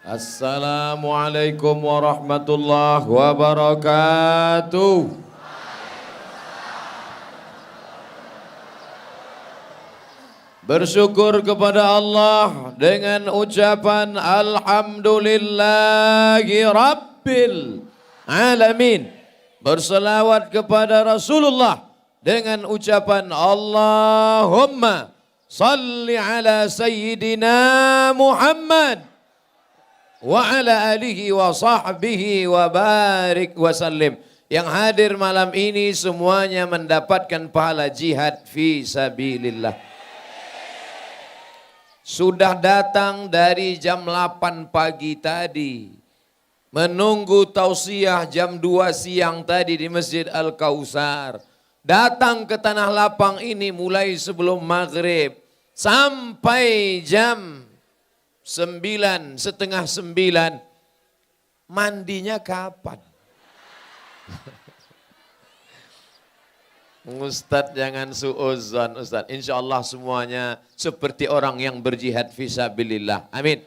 Assalamualaikum warahmatullahi wabarakatuh. Bersyukur kepada Allah dengan ucapan Alhamdulillahi Rabbil Alamin. Berselawat kepada Rasulullah dengan ucapan Allahumma salli ala Sayyidina Muhammad wa ala alihi wa sahbihi wa barik wa sallim. Yang hadir malam ini semuanya mendapatkan pahala jihad fi sabilillah. Sudah datang dari jam 8 pagi tadi. Menunggu tausiah jam 2 siang tadi di Masjid Al-Kautsar. Datang ke Tanah Lapang ini mulai sebelum maghrib. Sampai jam 9, setengah 9. Mandinya kapan? Ustadz jangan suuzon Ustadz. Insya Allah semuanya seperti orang yang berjihad fisabilillah. Amin.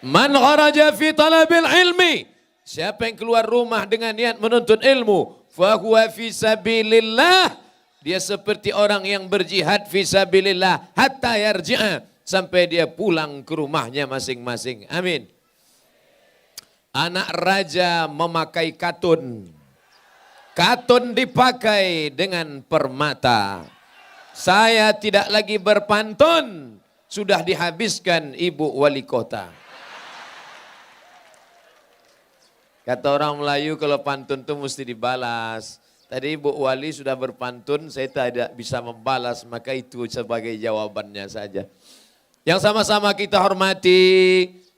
Man kharaja fi talabil ilmi. Siapa yang keluar rumah dengan niat menuntut ilmu. Fahuwa fisabilillah. Dia seperti orang yang berjihad fisabilillah. Hatta yarji'a. Sampai dia pulang ke rumahnya masing-masing. Amin. Anak raja memakai katun. Katun dipakai dengan permata. Saya tidak lagi berpantun. Sudah dihabiskan ibu wali kota. Kata orang Melayu kalau pantun itu mesti dibalas. Tadi ibu wali sudah berpantun, saya tidak bisa membalas. Maka itu sebagai jawabannya saja. Yang sama-sama kita hormati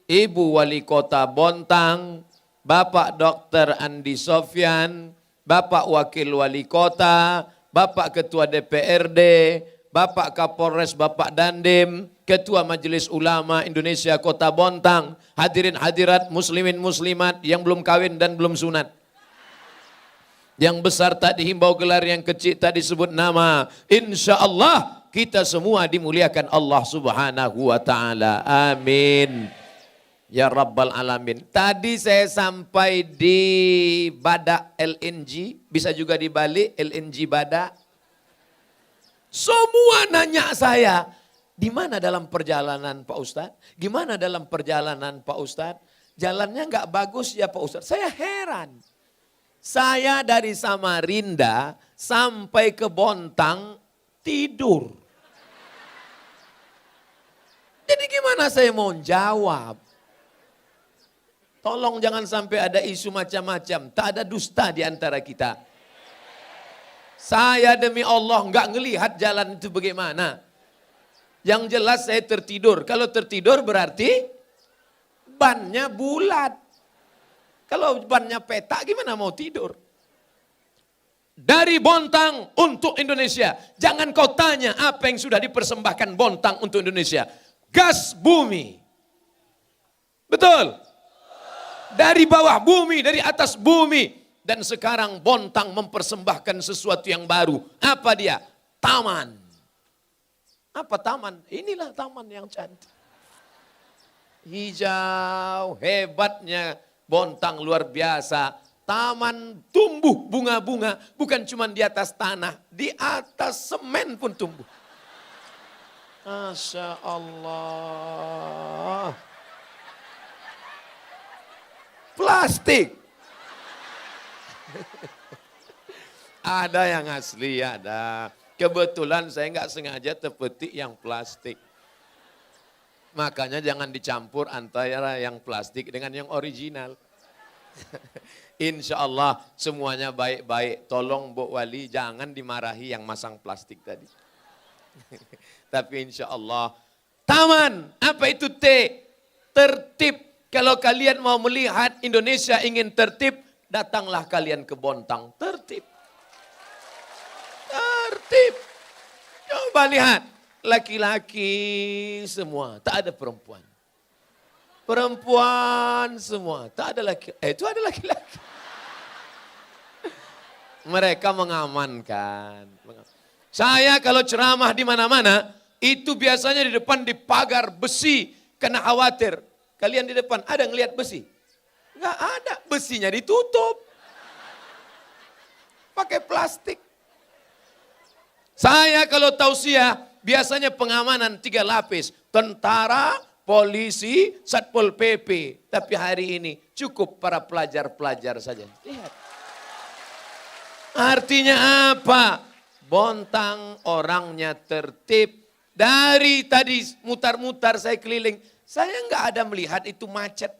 Ibu Wali Kota Bontang, Bapak Dr. Andi Sofyan, Bapak Wakil Wali Kota, Bapak Ketua DPRD, Bapak Kapolres Bapak Dandim, Ketua Majelis Ulama Indonesia Kota Bontang, hadirin hadirat muslimin muslimat yang belum kawin dan belum sunat. Yang besar tak dihimbau gelar, yang kecil tak disebut nama. Insya Allah kita semua dimuliakan Allah Subhanahu wa ta'ala. Amin. Ya Rabbal Alamin. Tadi saya sampai di Badak LNG. Bisa juga dibalik LNG Badak. Semua nanya saya. Di mana dalam perjalanan Pak Ustadz? Gimana dalam perjalanan Pak Ustadz? Jalannya nggak bagus ya Pak Ustadz. Saya heran. Saya dari Samarinda sampai ke Bontang tidur. Jadi gimana saya mau jawab? Tolong jangan sampai ada isu macam-macam. Tak ada dusta di antara kita. Saya demi Allah nggak ngelihat jalan itu bagaimana. Yang jelas saya tertidur. Kalau tertidur berarti bannya bulat. Kalau bannya petak gimana mau tidur? Dari Bontang untuk Indonesia. Jangan kau tanya apa yang sudah dipersembahkan Bontang untuk Indonesia. Gas bumi. Betul? Dari bawah bumi, dari atas bumi. Dan sekarang Bontang mempersembahkan sesuatu yang baru. Apa dia? Taman. Apa taman? Inilah taman yang cantik. Hijau, hebatnya Bontang luar biasa. Taman tumbuh bunga-bunga, bukan cuma di atas tanah, di atas semen pun tumbuh. Masya Allah. Plastik. Ada yang asli, ada. Kebetulan saya nggak sengaja terpetik yang plastik. Makanya jangan dicampur antara yang plastik dengan yang original. Insya Allah semuanya baik-baik. Tolong Bu Wali jangan dimarahi yang masang plastik tadi. Tapi insya Allah. Taman, apa itu T? Tertib. Kalau kalian mau melihat Indonesia ingin tertib, datanglah kalian ke Bontang. Tertib. Tertib. Coba lihat. Laki-laki semua, tak ada perempuan. Perempuan semua, tak ada laki. Itu ada laki-laki. Mereka mengamankan. Saya kalau ceramah di mana-mana, itu biasanya di depan di pagar besi, karena khawatir. Kalian di depan, ada ngelihat besi? Enggak ada, besinya ditutup. Pakai plastik. Saya kalau tausiah, biasanya pengamanan 3 lapis. Tentara, polisi, Satpol PP. Tapi hari ini cukup para pelajar-pelajar saja. Lihat. Artinya apa? Bontang orangnya tertib. Dari tadi mutar-mutar saya keliling. Saya enggak ada melihat itu macet.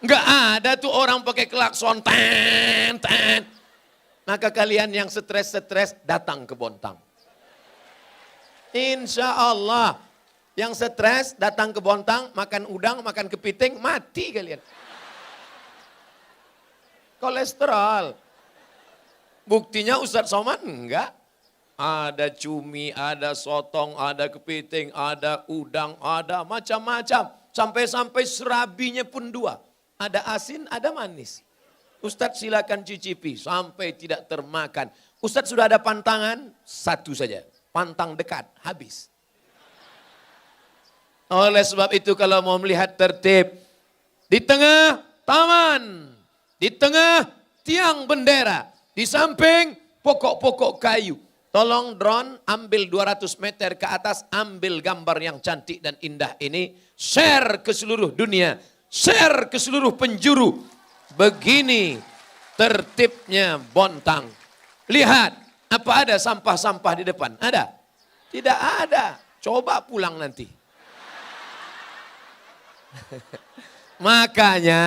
Enggak ada tuh orang pakai klakson, ten, ten. Maka kalian yang stres-stres datang ke Bontang. Insya Allah. Yang stres datang ke Bontang, makan udang, makan kepiting, mati kalian. Kolesterol. Buktinya Ustadz Somad enggak. Ada cumi, ada sotong, ada kepiting, ada udang, ada macam-macam. Sampai-sampai serabinya pun 2. Ada asin, ada manis. Ustadz silakan cicipi sampai tidak termakan. Ustadz sudah ada pantangan, 1 saja. Pantang dekat, habis. Oleh sebab itu kalau mau melihat tertib, di tengah taman, di tengah tiang bendera, di samping pokok-pokok kayu. Tolong drone ambil 200 meter ke atas, ambil gambar yang cantik dan indah ini, share ke seluruh dunia. Share ke seluruh penjuru. Begini tertibnya Bontang. Lihat, apa ada sampah-sampah di depan? Ada? Tidak ada. Coba pulang nanti. Makanya,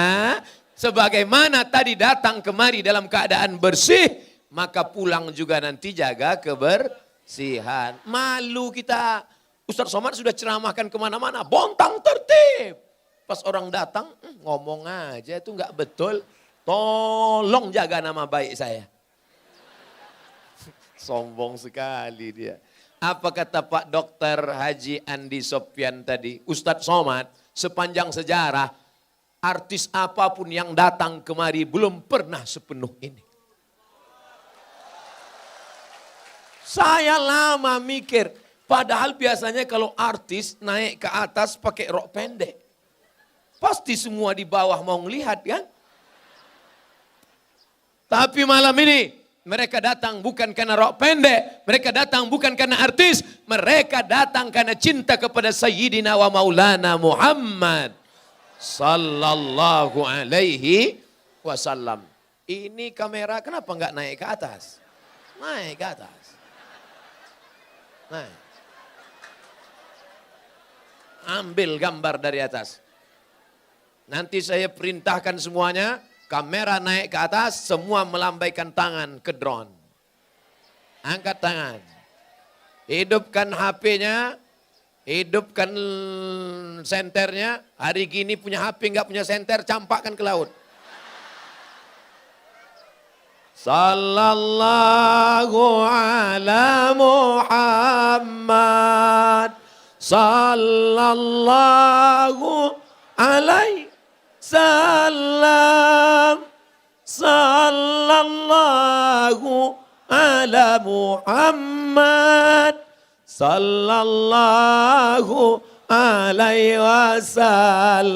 sebagaimana tadi datang kemari dalam keadaan bersih, maka pulang juga nanti jaga kebersihan. Malu kita. Ustadz Somad sudah ceramahkan kemana-mana. Bontang tertib. Pas orang datang, ngomong aja itu enggak betul. Tolong jaga nama baik saya. Sombong sekali dia. Apa kata Pak Dokter Haji Andi Sopyan tadi? Ustadz Somad sepanjang sejarah, artis apapun yang datang kemari belum pernah sepenuh ini. Saya lama mikir, padahal biasanya kalau artis naik ke atas pakai rok pendek. Pasti semua di bawah mau ngelihat kan. Tapi malam ini mereka datang bukan karena rok pendek. Mereka datang bukan karena artis. Mereka datang karena cinta kepada Sayyidina wa Maulana Muhammad sallallahu alaihi wasallam. Ini kamera kenapa enggak naik ke atas? Naik ke atas. Naik. Ambil gambar dari atas. Nanti saya perintahkan semuanya, kamera naik ke atas, semua melambaikan tangan ke drone. Angkat tangan. Hidupkan HP-nya, hidupkan senternya. Hari gini punya HP enggak punya senter, campakkan ke laut. Sallallahu ala Muhammad. Sallallahu alaihi salam. Sallallahu ala Muhammad. Sallallahu alaihi wasallam.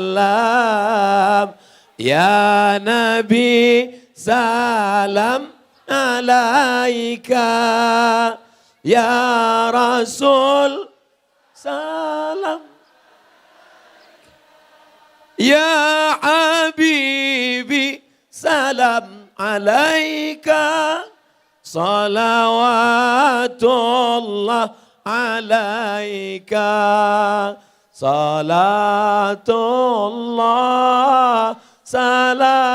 Ya Nabi salam alaika. Ya Rasul salam. Ya Habibi salam alaika. Salawatullah alaika. Salatullah salamullah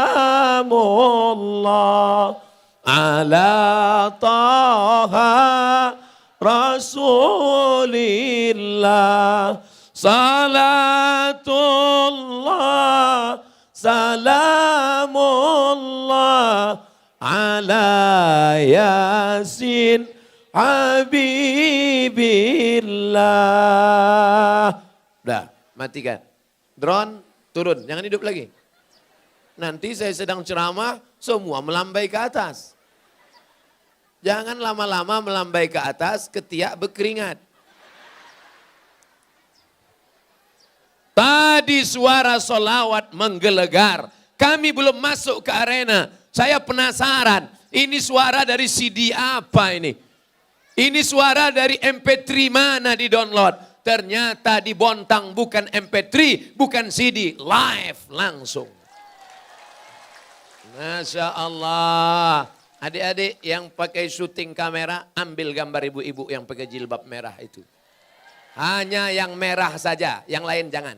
ala taha rasulillah. Salatullah salamullah ala yasin habibillah. Udah, matikan. Drone turun, jangan hidup lagi. Nanti saya sedang ceramah, semua melambai ke atas. Jangan lama-lama melambai ke atas, ketiak berkeringat. Tadi suara solawat menggelegar. Kami belum masuk ke arena. Saya penasaran, ini suara dari CD apa ini? Ini suara dari MP3 mana di download? Ternyata di Bontang bukan MP3, bukan CD, live langsung. Masya Allah. Adik-adik yang pakai syuting kamera, ambil gambar ibu-ibu yang pakai jilbab merah itu. Hanya yang merah saja, yang lain jangan.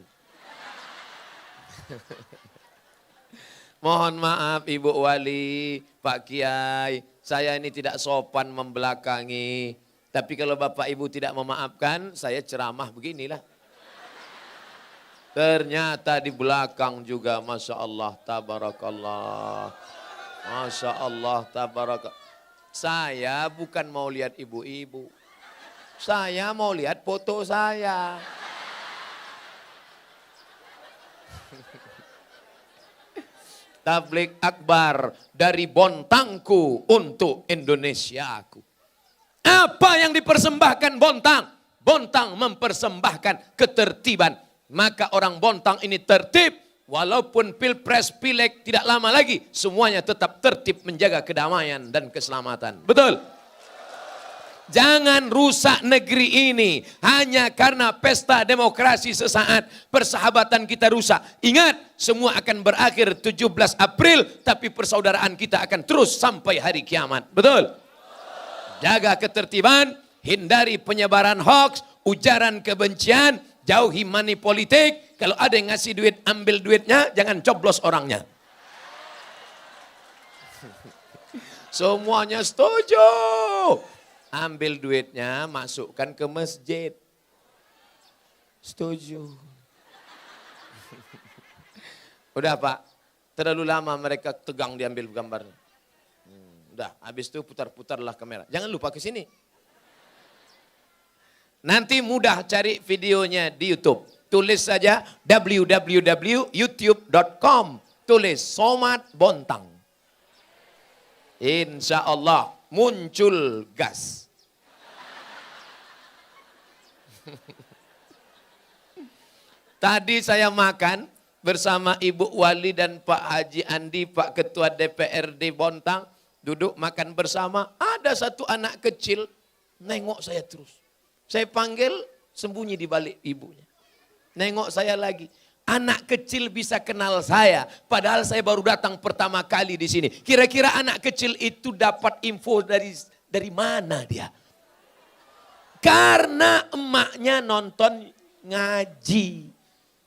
Mohon maaf Ibu Wali, Pak Kiai, saya ini tidak sopan membelakangi. Tapi kalau Bapak Ibu tidak memaafkan, saya ceramah beginilah. Ternyata di belakang juga Masya Allah, Tabarakallah. Masya Allah, Tabarakallah. Saya bukan mau lihat ibu-ibu. Saya mau lihat foto saya. Tablik akbar dari Bontangku untuk Indonesiaku. Apa yang dipersembahkan Bontang? Bontang mempersembahkan ketertiban. Maka orang Bontang ini tertib. Walaupun pilpres, pileg tidak lama lagi. Semuanya tetap tertib menjaga kedamaian dan keselamatan. Betul? Jangan rusak negeri ini hanya karena pesta demokrasi sesaat, persahabatan kita rusak. Ingat, semua akan berakhir 17 April, tapi persaudaraan kita akan terus sampai hari kiamat. Betul? Jaga ketertiban, hindari penyebaran hoaks, ujaran kebencian, jauhi money politik. Kalau ada yang ngasih duit, ambil duitnya, jangan coblos orangnya. Semuanya setuju. Ambil duitnya, masukkan ke masjid. Setuju. Udah Pak, terlalu lama mereka tegang diambil gambarnya. Udah, habis itu putar-putarlah kamera. Jangan lupa ke sini. Nanti mudah cari videonya di YouTube. Tulis saja www.youtube.com. Tulis Somad Bontang. Insya Allah muncul gas. Tadi saya makan bersama Ibu Wali dan Pak Haji Andi, Pak Ketua DPRD Bontang. Duduk makan bersama, ada satu anak kecil nengok saya terus. Saya panggil, sembunyi di balik ibunya. Nengok saya lagi. Anak kecil bisa kenal saya, padahal saya baru datang pertama kali di sini. Kira-kira anak kecil itu dapat info dari mana dia? Karena emaknya nonton ngaji.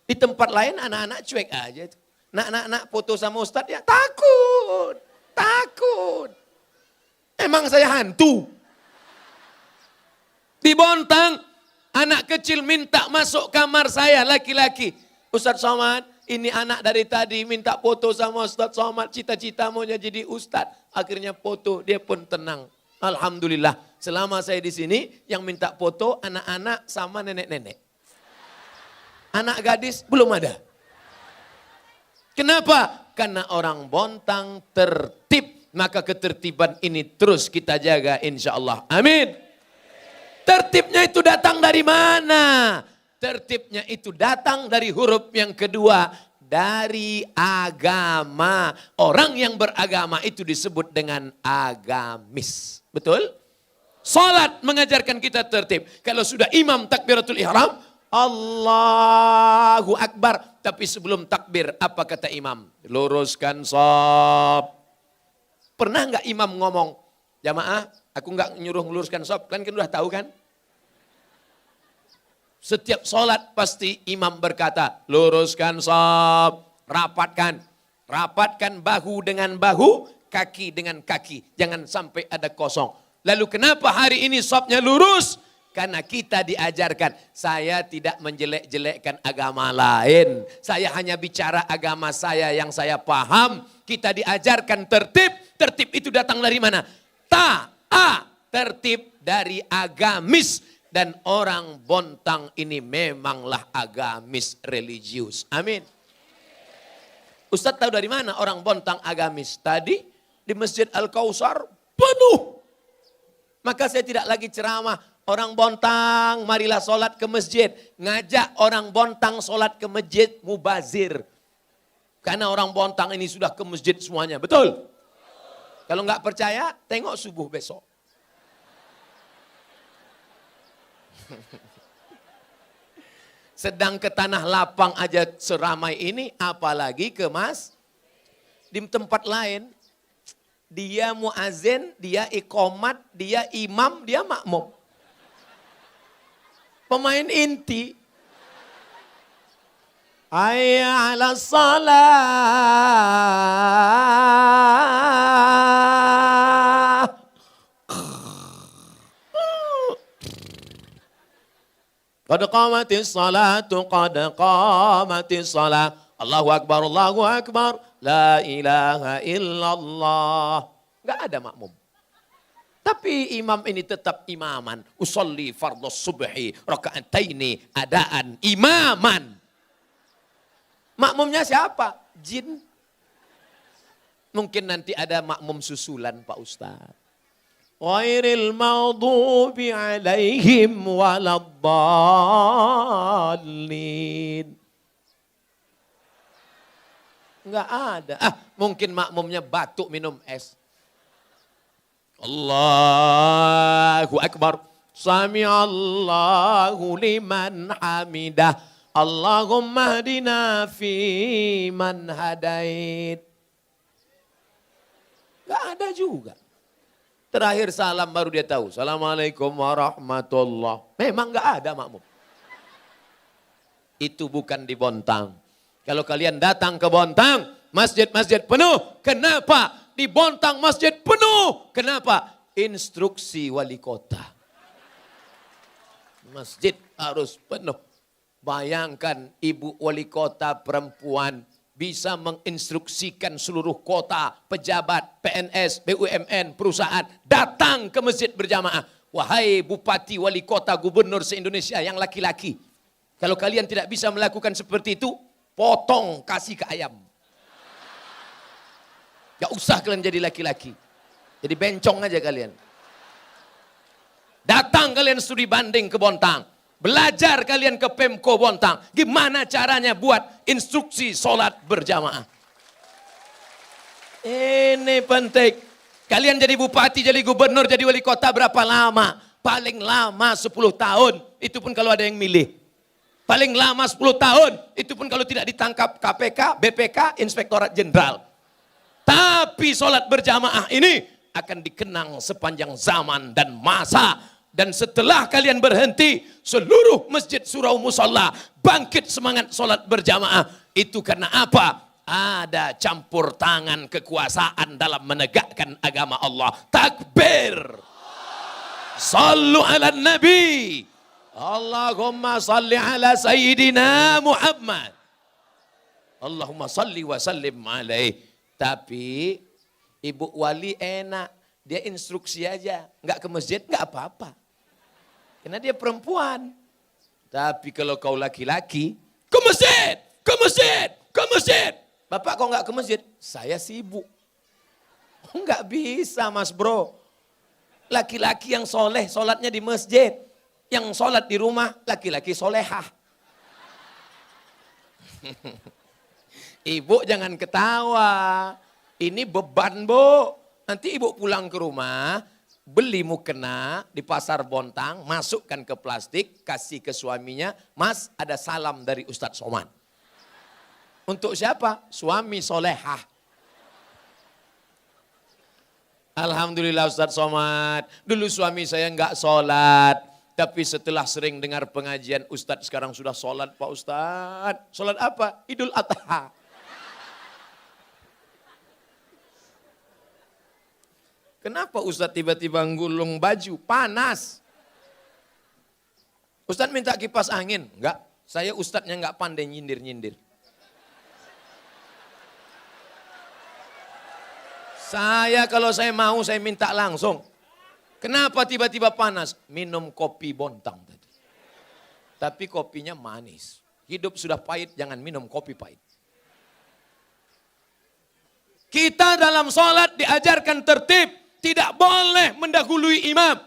Di tempat lain anak-anak cuek aja. Nak foto sama Ustadz ya takut. Takut. Emang saya hantu? Di Bontang, anak kecil minta masuk kamar saya, laki-laki. Ustadz Somad, ini anak dari tadi minta foto sama Ustadz Somad, cita-cita maunya jadi Ustadz. Akhirnya foto, dia pun tenang. Alhamdulillah, selama saya di sini, yang minta foto anak-anak sama nenek-nenek. Anak gadis belum ada. Kenapa? Karena orang Bontang tertib, maka ketertiban ini terus kita jaga insya Allah. Amin. Tertibnya itu datang dari mana? Tertibnya itu datang dari huruf yang kedua, dari agama. Orang yang beragama itu disebut dengan agamis. Betul? Salat mengajarkan kita tertib. Kalau sudah imam takbiratul ihram, Allahu Akbar. Tapi sebelum takbir, apa kata imam? Luruskan shaf. Pernah nggak imam ngomong, jamaah, aku nggak nyuruh meluruskan shaf, kan udah tahu kan? Setiap sholat pasti imam berkata, luruskan shaf, rapatkan. Rapatkan bahu dengan bahu, kaki dengan kaki. Jangan sampai ada kosong. Lalu kenapa hari ini shafnya lurus? Karena kita diajarkan, saya tidak menjelek-jelekkan agama lain. Saya hanya bicara agama saya yang saya paham. Kita diajarkan tertib. Tertib itu datang dari mana? Tertib dari agamis. Dan orang Bontang ini memanglah agamis religius. Amin. Ustadz tahu dari mana orang Bontang agamis? Tadi di Masjid Al-Kautsar penuh. Maka saya tidak lagi ceramah. Orang Bontang, marilah sholat ke masjid. Ngajak orang Bontang sholat ke masjid, mubazir. Karena orang Bontang ini sudah ke masjid semuanya, betul? Kalau nggak percaya, tengok subuh besok. Sedang ke tanah lapang aja seramai ini, apalagi ke di tempat lain. Dia muazin, dia iqomat, dia imam, dia makmum. Pemain inti. Hayya 'alas shalah. Qad qamatis salatu, qad qamatis salah. Allahu akbar, Allahu akbar. La ilaha illallah. Enggak ada makmum. Tapi imam ini tetap imaman. Usolli fardhu subhi raka'ataini adaan imaman. Makmumnya siapa? Jin. Mungkin nanti ada makmum susulan Pak Ustaz. Ghairil maghdubi alaihim waladdallin. Enggak ada. Mungkin makmumnya batuk minum es. Allahu akbar. Sami'allahu liman hamidah. Allahumma hdina fi man hadait. Enggak ada juga. Terakhir salam baru dia tahu. Assalamualaikum warahmatullah. Memang enggak ada makmum. Itu bukan di Bontang. Kalau kalian datang ke Bontang, masjid-masjid penuh. Kenapa? Di Bontang masjid penuh. Kenapa? Instruksi wali kota. Masjid harus penuh. Bayangkan ibu wali kota perempuan bisa menginstruksikan seluruh kota, pejabat, PNS, BUMN, perusahaan datang ke masjid berjamaah. Wahai bupati, wali kota, gubernur se-Indonesia yang laki-laki. Kalau kalian tidak bisa melakukan seperti itu, potong kasih ke ayam. Gak usah kalian jadi laki-laki. Jadi bencong aja kalian. Datang kalian studi banding ke Bontang. Belajar kalian ke Pemko Bontang. Gimana caranya buat instruksi sholat berjamaah. Ini penting. Kalian jadi bupati, jadi gubernur, jadi wali kota berapa lama? Paling lama 10 tahun. Itu pun kalau ada yang milih. Paling lama 10 tahun. Itu pun kalau tidak ditangkap KPK, BPK, Inspektorat Jenderal. Tapi sholat berjamaah ini akan dikenang sepanjang zaman dan masa. Dan setelah kalian berhenti, seluruh masjid surau musalla bangkit semangat sholat berjamaah. Itu karena apa? Ada campur tangan kekuasaan dalam menegakkan agama Allah. Takbir. Sallu ala nabi. Allahumma salli ala sayyidina Muhammad. Allahumma salli wa sallim alaih. Tapi ibu wali enak, dia instruksi aja, nggak ke masjid nggak apa-apa, karena dia perempuan. Tapi kalau kau laki-laki, ke masjid, ke masjid, ke masjid. Bapak kok nggak ke masjid? Saya sibuk. Oh, nggak bisa mas bro. Laki-laki yang soleh, sholatnya di masjid. Yang sholat di rumah, laki-laki solehah. Ibu jangan ketawa, ini beban bu. Nanti ibu pulang ke rumah, beli mukena di pasar Bontang, masukkan ke plastik, kasih ke suaminya. Mas ada salam dari Ustadz Somad. Untuk siapa? Suami solehah. Alhamdulillah Ustadz Somad, dulu suami saya enggak sholat. Tapi setelah sering dengar pengajian Ustadz sekarang sudah sholat Pak Ustadz. Sholat apa? Idul Adha. Kenapa Ustadz tiba-tiba gulung baju? Panas. Ustadz minta kipas angin? Enggak. Saya Ustadznya enggak pandai nyindir-nyindir. Saya kalau saya mau saya minta langsung. Kenapa tiba-tiba panas? Minum kopi Bontang tadi. Tapi kopinya manis. Hidup sudah pahit, jangan minum kopi pahit. Kita dalam sholat diajarkan tertib. Tidak boleh mendahului imam.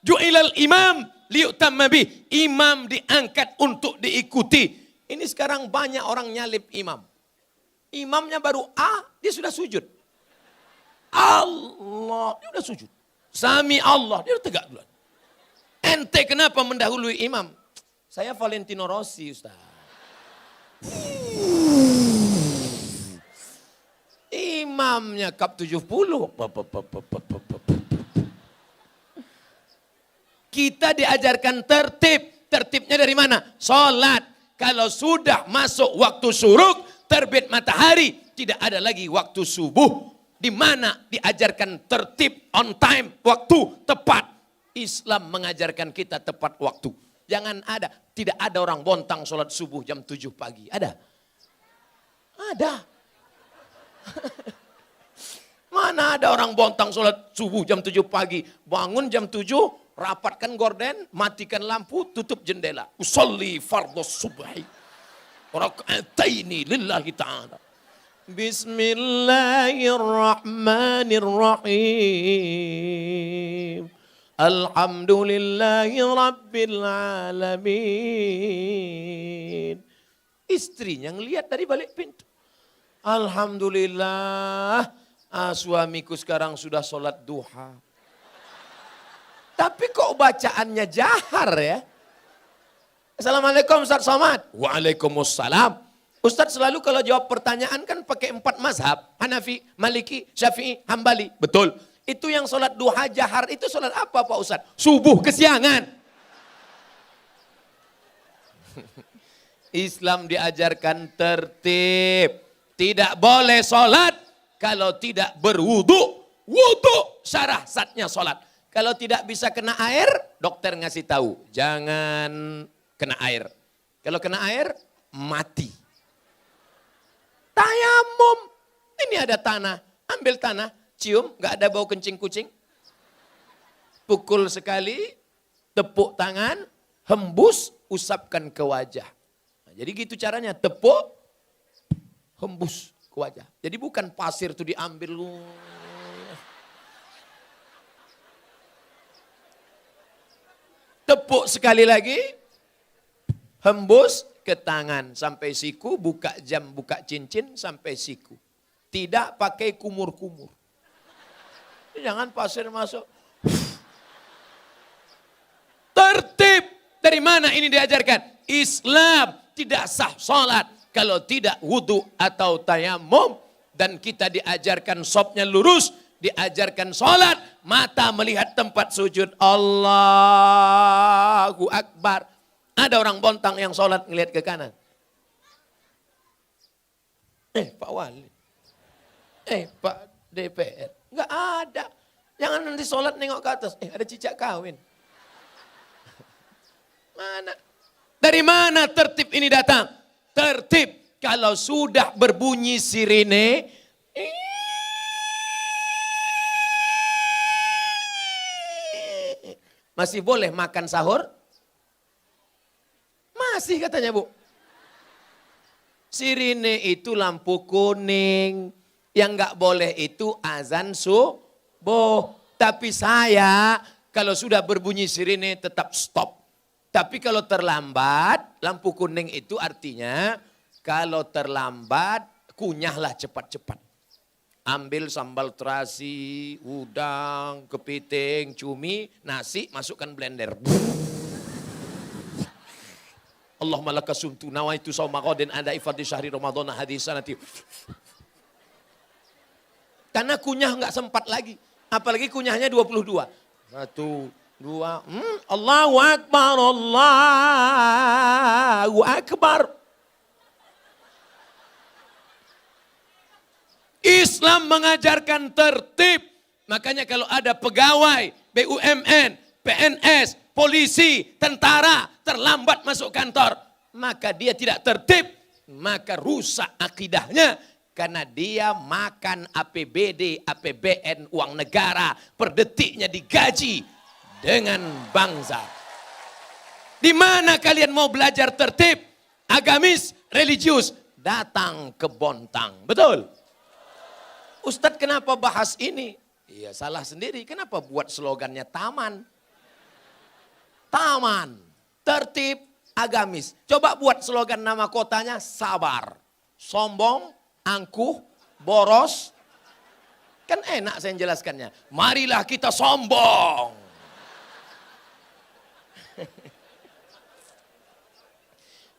Ju'ilal imam liyutamma bih. Imam diangkat untuk diikuti. Ini sekarang banyak orang nyalip imam. Imamnya baru dia sudah sujud. Allah, dia sudah sujud. Sami Allah, dia sudah tegak duluan. Ente kenapa mendahului imam? Saya Valentino Rossi, Ustaz. Imamnya kap 70. Kita diajarkan tertib. Tertibnya dari mana? Salat. Kalau sudah masuk waktu syuruk, terbit matahari, tidak ada lagi waktu subuh. Di mana diajarkan tertib, on time, waktu tepat. Islam mengajarkan kita tepat waktu. Jangan tidak ada orang bontang sholat subuh jam 7 pagi. Ada? Ada. Mana ada orang bontang sholat subuh jam 7 pagi. Bangun jam 7, rapatkan gorden, matikan lampu, tutup jendela. Usolli fardhus subhi. Raka'ataini lillahi ta'ala. Bismillahirrahmanirrahim. Alhamdulillahi rabbil alamin. Istrinya ngelihat dari balik pintu. Alhamdulillah, suamiku sekarang sudah sholat duha. Tapi kok bacaannya jahar ya? Assalamualaikum Ustaz Somad. Waalaikumsalam. Ustaz selalu kalau jawab pertanyaan kan pakai 4 mazhab. Hanafi, Maliki, Syafi'i, Hambali. Betul. Itu yang sholat duha jahar itu sholat apa Pak Ustaz? Subuh kesiangan. Islam diajarkan tertib. Tidak boleh sholat kalau tidak berwudu. Wudu syarah satnya sholat. Kalau tidak bisa kena air, dokter ngasih tahu. Jangan kena air. Kalau kena air, mati. Tayamum. Ini ada tanah. Ambil tanah, cium, gak ada bau kencing kucing. Pukul sekali, tepuk tangan, hembus, usapkan ke wajah. Nah, jadi gitu caranya, tepuk, hembus ke wajah. Jadi bukan pasir itu diambil. Tepuk sekali lagi, hembus ke tangan sampai siku, buka jam, buka cincin sampai siku. Tidak pakai kumur-kumur. Jangan pasir masuk. Tertib. Dari mana ini diajarkan? Islam tidak sah sholat kalau tidak wudu atau tayamum. Dan kita diajarkan sopnya lurus. Diajarkan sholat, mata melihat tempat sujud. Allahu Akbar. Ada orang bontang yang sholat ngelihat ke kanan. Pak Wali. Pak DPR. Enggak ada. Jangan nanti sholat nengok ke atas. Ada cicak kawin. Mana? Dari mana tertib ini datang? Tertib kalau sudah berbunyi sirine. Masih boleh makan sahur? Masih katanya Bu. Sirine itu lampu kuning. Yang enggak boleh itu azan subuh. Tapi saya kalau sudah berbunyi sirine tetap stop. Tapi kalau terlambat, lampu kuning itu artinya kalau terlambat kunyahlah cepat-cepat. Ambil sambal terasi, udang, kepiting, cumi, nasi, masukkan blender. Allahumma laka sumtu nawaitu sawma ghadin ada ifadi syahri Ramadan hadisanati. Karena kunyah enggak sempat lagi. Apalagi kunyahnya 22. 1, 2, Allahu Akbar, Allahu Akbar. Islam mengajarkan tertib. Makanya kalau ada pegawai, BUMN, PNS, polisi, tentara, terlambat masuk kantor. Maka dia tidak tertib. Maka rusak akidahnya. Karena dia makan APBD, APBN, uang negara. Per detiknya digaji dengan bangsa. Di mana kalian mau belajar tertib? Agamis, religius. Datang ke Bontang. Betul? Ustadz kenapa bahas ini? Iya salah sendiri. Kenapa buat slogannya taman? taman, tertib, agamis. Coba buat slogan nama kotanya sabar, sombong, angkuh, boros. Kan enak saya jelaskannya. Marilah kita sombong.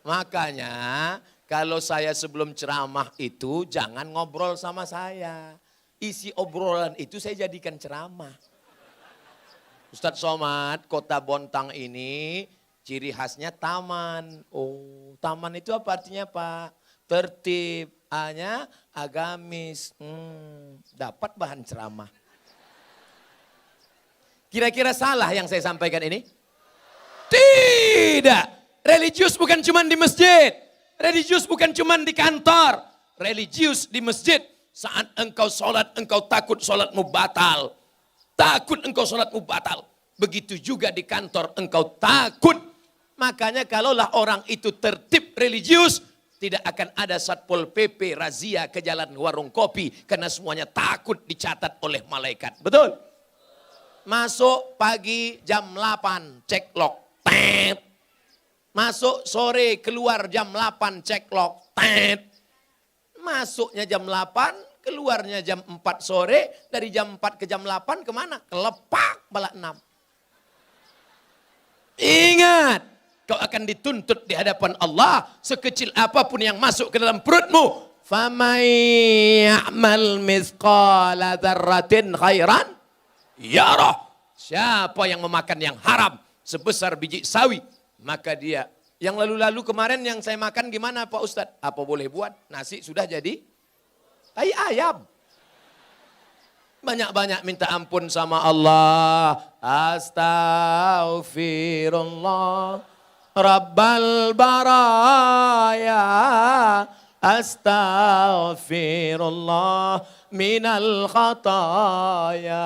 Makanya kalau saya sebelum ceramah itu jangan ngobrol sama saya. Isi obrolan itu saya jadikan ceramah. Ustadz Somad, kota Bontang ini ciri khasnya taman. Oh, taman itu apa artinya Pak? Tertib, A-nya agamis. Dapat bahan ceramah. Kira-kira salah yang saya sampaikan ini? Tidak. Religius bukan cuma di masjid. Religius bukan cuma di kantor. Religius di masjid. Saat engkau sholat, engkau takut sholatmu batal. Takut engkau sholatmu batal. Begitu juga di kantor engkau takut. Makanya kalaulah orang itu tertib religius, tidak akan ada Satpol PP razia ke jalan warung kopi. Karena semuanya takut dicatat oleh malaikat. Betul? Masuk pagi jam 8, cek log. Tet. Masuk sore keluar jam 8, cek log. Tet. Masuknya jam 8, keluarnya jam 4 sore. Dari jam 4 ke jam 8 kemana? Kelepak bala 6. Ingat. Kau akan dituntut di hadapan Allah sekecil apapun yang masuk ke dalam perutmu. فَمَنْ يَعْمَلْ مِثْقَالَ ذَرَّةٍ خَيْرًا يَرَهُ. Siapa yang memakan yang haram sebesar biji sawi, maka dia. Yang lalu-lalu kemarin yang saya makan gimana Pak Ustadz? Apa boleh buat? Nasi sudah jadi tai ayam. Banyak-banyak minta ampun sama Allah. Astaghfirullah. Rabbal baraya, astaghfirullah minal khataya.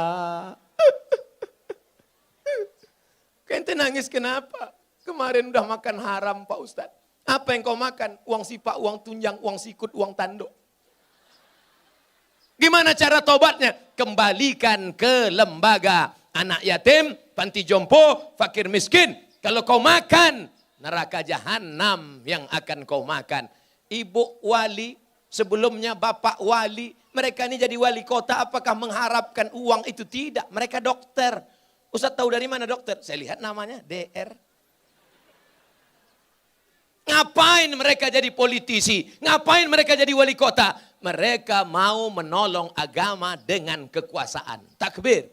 Ente nangis kenapa? Kemarin udah makan haram Pak Ustadz. Apa yang kau makan? Uang sipak, uang tunjang, uang sikut, uang tanduk. Gimana cara tobatnya? Kembalikan ke lembaga anak yatim, panti jompo, fakir miskin. Kalau kau makan, neraka jahanam yang akan kau makan. Ibu wali, sebelumnya bapak wali, mereka ini jadi wali kota, apakah mengharapkan uang itu? Tidak, mereka dokter. Ustaz tahu dari mana dokter? Saya lihat namanya DR. Ngapain mereka jadi politisi? Ngapain mereka jadi wali kota? Mereka mau menolong agama dengan kekuasaan. Takbir.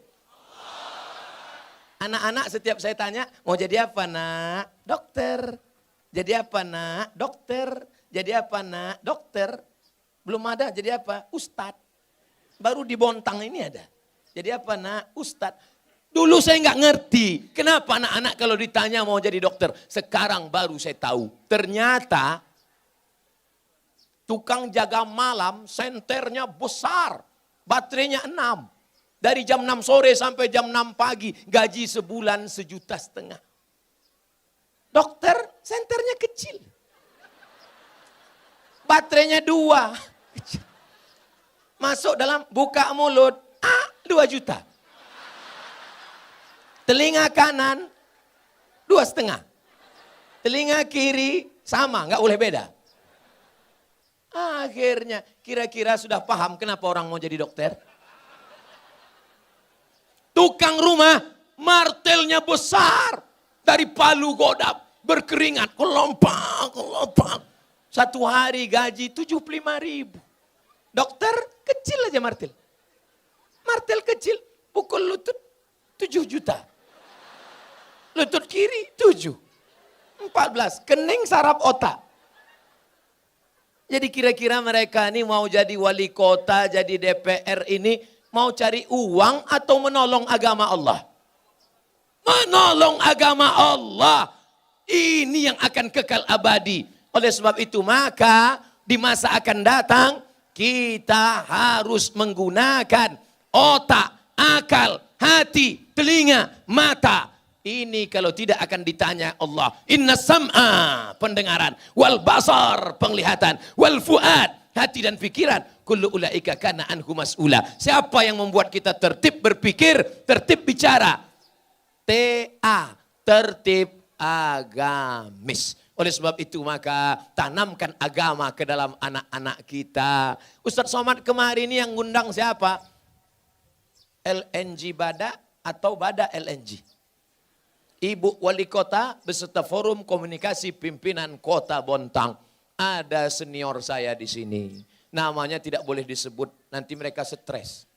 Anak-anak setiap saya tanya, mau jadi apa nak? Dokter. Jadi apa nak? Dokter. Jadi apa nak? Dokter. Belum ada, jadi apa? Ustadz. Baru di Bontang ini ada. Jadi apa nak? Ustadz. Dulu saya nggak ngerti. Kenapa anak-anak kalau ditanya mau jadi dokter. Sekarang baru saya tahu. Ternyata tukang jaga malam senternya besar. Baterainya 6. Dari jam 6 sore sampai jam 6 pagi. Gaji sebulan 1,5 juta. Dokter senternya kecil. Baterainya 2. Masuk dalam buka mulut. 2 juta. Telinga kanan 2,5. Telinga kiri sama, nggak boleh beda. Akhirnya kira-kira sudah paham kenapa orang mau jadi dokter? Tukang rumah martelnya besar. Dari palu godap berkeringat, kelompang. Satu hari gaji 75.000. Dokter kecil aja martel. Martel kecil pukul lutut 7 juta. Lutut kiri 7. 14. Kening saraf otak. Jadi kira-kira mereka ini mau jadi wali kota, jadi DPR ini mau cari uang atau menolong agama Allah? Menolong agama Allah. Ini yang akan kekal abadi. Oleh sebab itu maka di masa akan datang kita harus menggunakan otak, akal, hati, telinga, mata. Ini kalau tidak akan ditanya Allah. Inna sam'a, pendengaran. Wal basar, penglihatan. Wal fuad, hati dan pikiran. Kullu ulaika kana anhu mas'ula. Siapa yang membuat kita tertib berpikir, tertib bicara? TA, tertib agamis. Oleh sebab itu maka tanamkan agama ke dalam anak-anak kita. Ustadz Somad kemarin ini yang ngundang siapa? LNG Bada atau Bada LNG? Ibu Wali Kota beserta Forum Komunikasi Pimpinan Kota Bontang. Ada senior saya di sini. Namanya tidak boleh disebut, nanti mereka stres.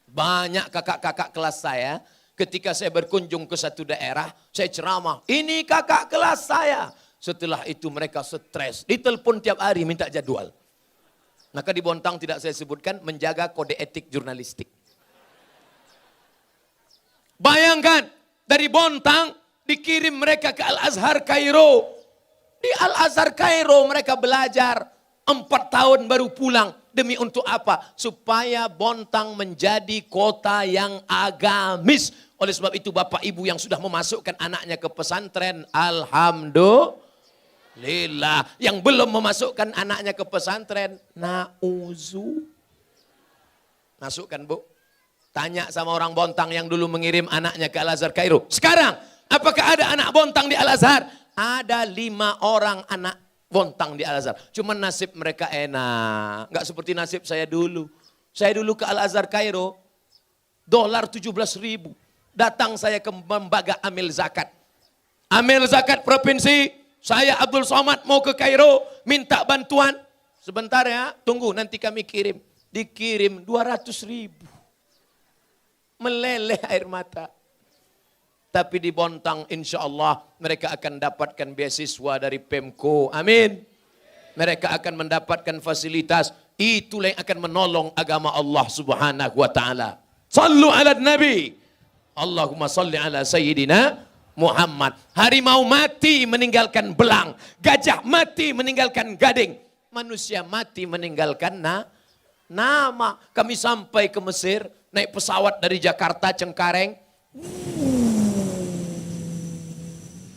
Banyak kakak-kakak kelas saya, ketika saya berkunjung ke satu daerah, saya ceramah, ini kakak kelas saya. Setelah itu mereka stres, ditelepon tiap hari minta jadwal. Maka di Bontang tidak saya sebutkan, menjaga kode etik jurnalistik. Bayangkan, dari Bontang dikirim mereka ke Al-Azhar Kairo. Di Al-Azhar Kairo mereka belajar 4 tahun baru pulang. Demi untuk apa? Supaya Bontang menjadi kota yang agamis. Oleh sebab itu Bapak Ibu yang sudah memasukkan anaknya ke pesantren, alhamdulillah. Yang belum memasukkan anaknya ke pesantren, nauzu. Masukkan Bu. Tanya sama orang Bontang yang dulu mengirim anaknya ke Al-Azhar Kairo. Sekarang, apakah ada anak Bontang di Al-Azhar? Ada 5 orang anak Bontang di Al-Azhar. Cuma nasib mereka enak. Enggak seperti nasib saya dulu. Saya dulu ke Al-Azhar Kairo, dolar 17.000. Datang saya ke lembaga amil zakat. Amil zakat provinsi, saya Abdul Somad mau ke Kairo, minta bantuan. Sebentar ya, tunggu nanti kami kirim. Dikirim 200.000. Meleleh air mata. Tapi di Bontang insya Allah mereka akan dapatkan beasiswa dari Pemko. Amin. Mereka akan mendapatkan fasilitas. Itulah yang akan menolong agama Allah subhanahu wa ta'ala. Sallu ala Nabi. Allahumma salli ala Sayyidina Muhammad. Harimau mati meninggalkan belang. Gajah mati meninggalkan gading. Manusia mati meninggalkan nama. Kami sampai ke Mesir. Naik pesawat dari Jakarta Cengkareng.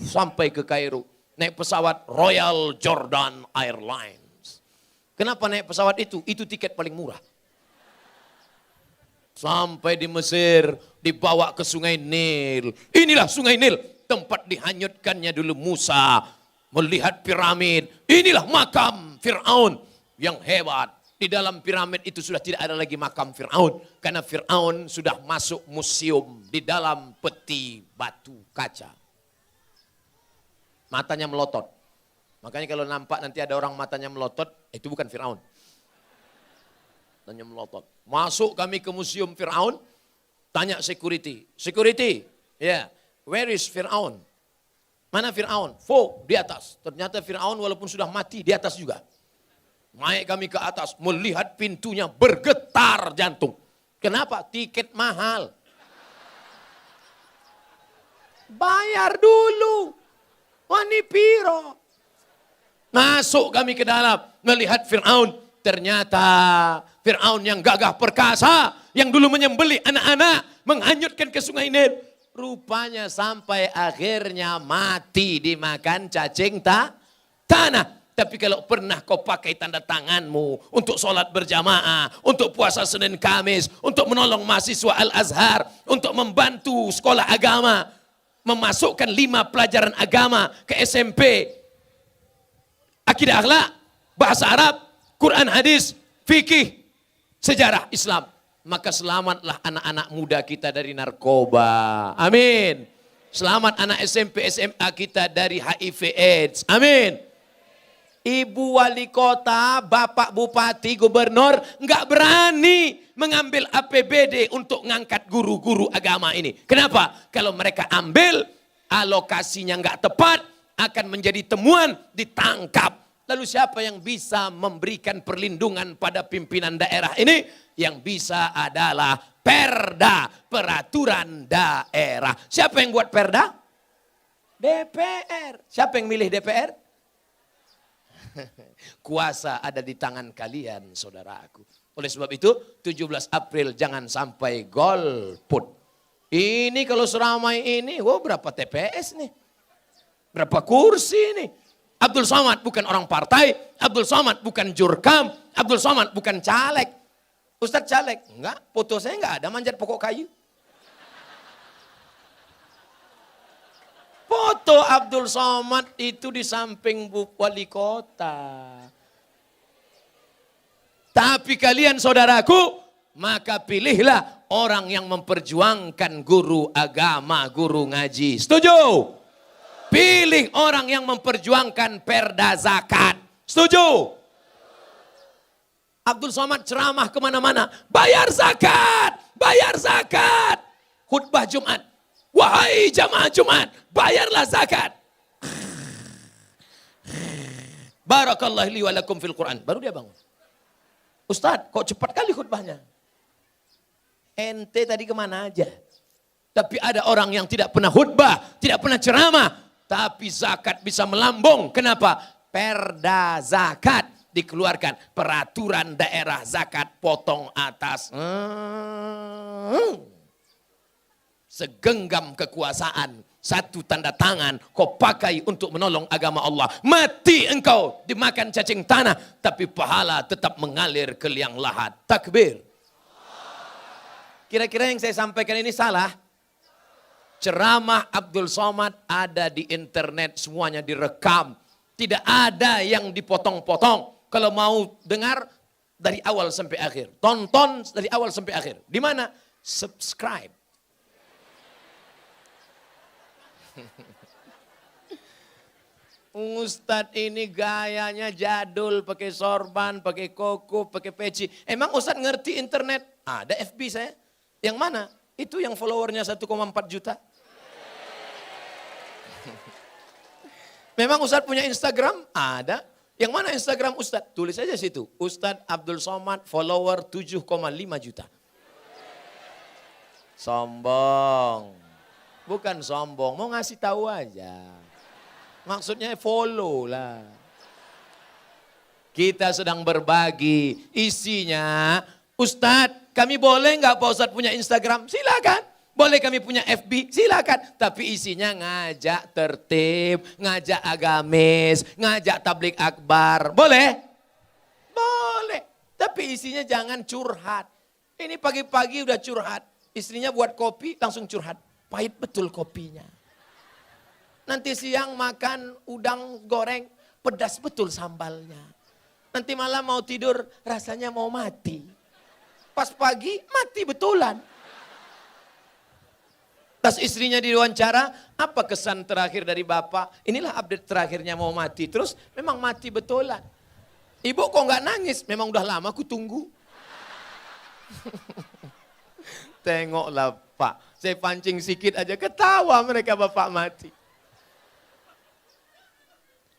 Sampai ke Kairo. Naik pesawat Royal Jordan Airlines. Kenapa naik pesawat itu? Itu tiket paling murah. Sampai di Mesir, dibawa ke Sungai Nil. Inilah Sungai Nil, tempat dihanyutkannya dulu Musa. Melihat piramid, inilah makam Fir'aun yang hebat. Di dalam piramid itu sudah tidak ada lagi makam Fir'aun. Karena Fir'aun sudah masuk museum di dalam peti batu kaca. Matanya melotot. Makanya kalau nampak nanti ada orang matanya melotot, itu bukan Fir'aun. Matanya melotot. Masuk kami ke museum Fir'aun, tanya security. Security, where is Fir'aun? Mana Fir'aun? Di atas. Ternyata Fir'aun walaupun sudah mati, di atas juga. Naik kami ke atas, melihat pintunya bergetar jantung. Kenapa? Tiket mahal. Bayar dulu. Wani piro. Masuk kami ke dalam, melihat Fir'aun. Ternyata Fir'aun yang gagah perkasa, yang dulu menyembelih anak-anak, menghanyutkan ke Sungai Nil. Rupanya sampai akhirnya mati dimakan cacing tanah. Tapi kalau pernah kau pakai tanda tanganmu untuk sholat berjamaah, untuk puasa Senin Kamis, untuk menolong mahasiswa Al-Azhar, untuk membantu sekolah agama, memasukkan 5 pelajaran agama ke SMP, akidah akhlak, bahasa Arab, Quran hadis, fikih, sejarah Islam. Maka selamatlah anak-anak muda kita dari narkoba. Amin. Selamat anak SMP, SMA kita dari HIV AIDS. Amin. Ibu wali kota, bapak bupati, gubernur nggak berani mengambil APBD untuk ngangkat guru-guru agama ini. Kenapa? Kalau mereka ambil alokasinya nggak tepat, akan menjadi temuan, ditangkap. Lalu siapa yang bisa memberikan perlindungan pada pimpinan daerah ini? Yang bisa adalah perda, peraturan daerah. Siapa yang buat perda? DPR. Siapa yang milih DPR? Kuasa ada di tangan kalian, saudaraku. Oleh sebab itu, 17 April jangan sampai golput. Ini kalau seramai ini, berapa TPS nih? Berapa kursi nih? Abdul Somad bukan orang partai, Abdul Somad bukan jurkam, Abdul Somad bukan caleg. Ustadz caleg? Enggak, foto saya enggak ada manjat pokok kayu. foto Abdul Somad itu di samping Bu Wali Kota. Tapi kalian saudaraku, maka pilihlah orang yang memperjuangkan guru agama, guru ngaji. Setuju? Pilih orang yang memperjuangkan perda zakat. Setuju? Abdul Somad ceramah kemana-mana. Bayar zakat, bayar zakat. Khutbah Jumat. Wahai jamaah Jumat, bayarlah zakat. Barakallahu li wa lakum fil Quran. Baru dia bangun. Ustadz, kok cepat kali khutbahnya? Ente tadi kemana aja? Tapi ada orang yang tidak pernah khutbah, tidak pernah ceramah. Tapi zakat bisa melambung. Kenapa? Perda zakat dikeluarkan. Peraturan daerah zakat potong atas. Segenggam kekuasaan. Satu tanda tangan kau pakai untuk menolong agama Allah. Mati engkau dimakan cacing tanah. Tapi pahala tetap mengalir ke liang lahat. Takbir. Kira-kira yang saya sampaikan ini salah? Ceramah Abdul Somad ada di internet. Semuanya direkam. Tidak ada yang dipotong-potong. Kalau mau dengar dari awal sampai akhir. Tonton dari awal sampai akhir. Di mana? Subscribe. Ustadz ini gayanya jadul, pakai sorban, pakai koko, pakai peci. Emang Ustadz ngerti internet? Ada FB saya. Yang mana? Itu yang followernya 1,4 juta. Memang Ustadz punya Instagram? Ada. Yang mana Instagram Ustadz? Tulis aja situ. Ustadz Abdul Somad follower 7,5 juta. Sombong. Bukan sombong, mau ngasih tahu aja. Maksudnya follow lah. Kita sedang berbagi. Isinya, Ustadz, kami boleh nggak Pak Ustadz punya Instagram? Silakan. Boleh kami punya FB? Silakan. Tapi isinya ngajak tertib, ngajak agamis, ngajak tablik akbar. Boleh? Boleh. Tapi isinya jangan curhat. Ini pagi-pagi udah curhat. Istrinya buat kopi langsung curhat. Pahit betul kopinya. Nanti siang makan udang goreng, pedas betul sambalnya. Nanti malam mau tidur, rasanya mau mati. Pas pagi, mati betulan. Pas istrinya diwawancara, apa kesan terakhir dari bapak? Inilah update terakhirnya mau mati. Terus memang mati betulan. Ibu kok nggak nangis? Memang udah lama aku tunggu. Tengoklah Pak, saya pancing sikit aja ketawa mereka bapak mati.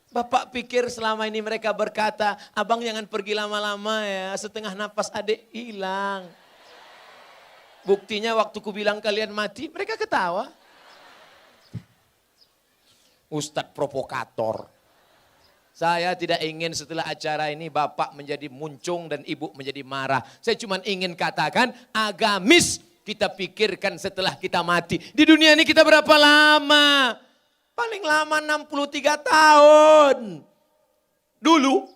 Bapak pikir selama ini mereka berkata, abang jangan pergi lama-lama ya, setengah napas adik hilang. Buktinya waktu ku bilang kalian mati, mereka ketawa. Ustadz provokator. Saya tidak ingin setelah acara ini bapak menjadi muncung dan ibu menjadi marah. Saya cuma ingin katakan agamis. Kita pikirkan setelah kita mati. Di dunia ini kita berapa lama? Paling lama 63 tahun. Dulu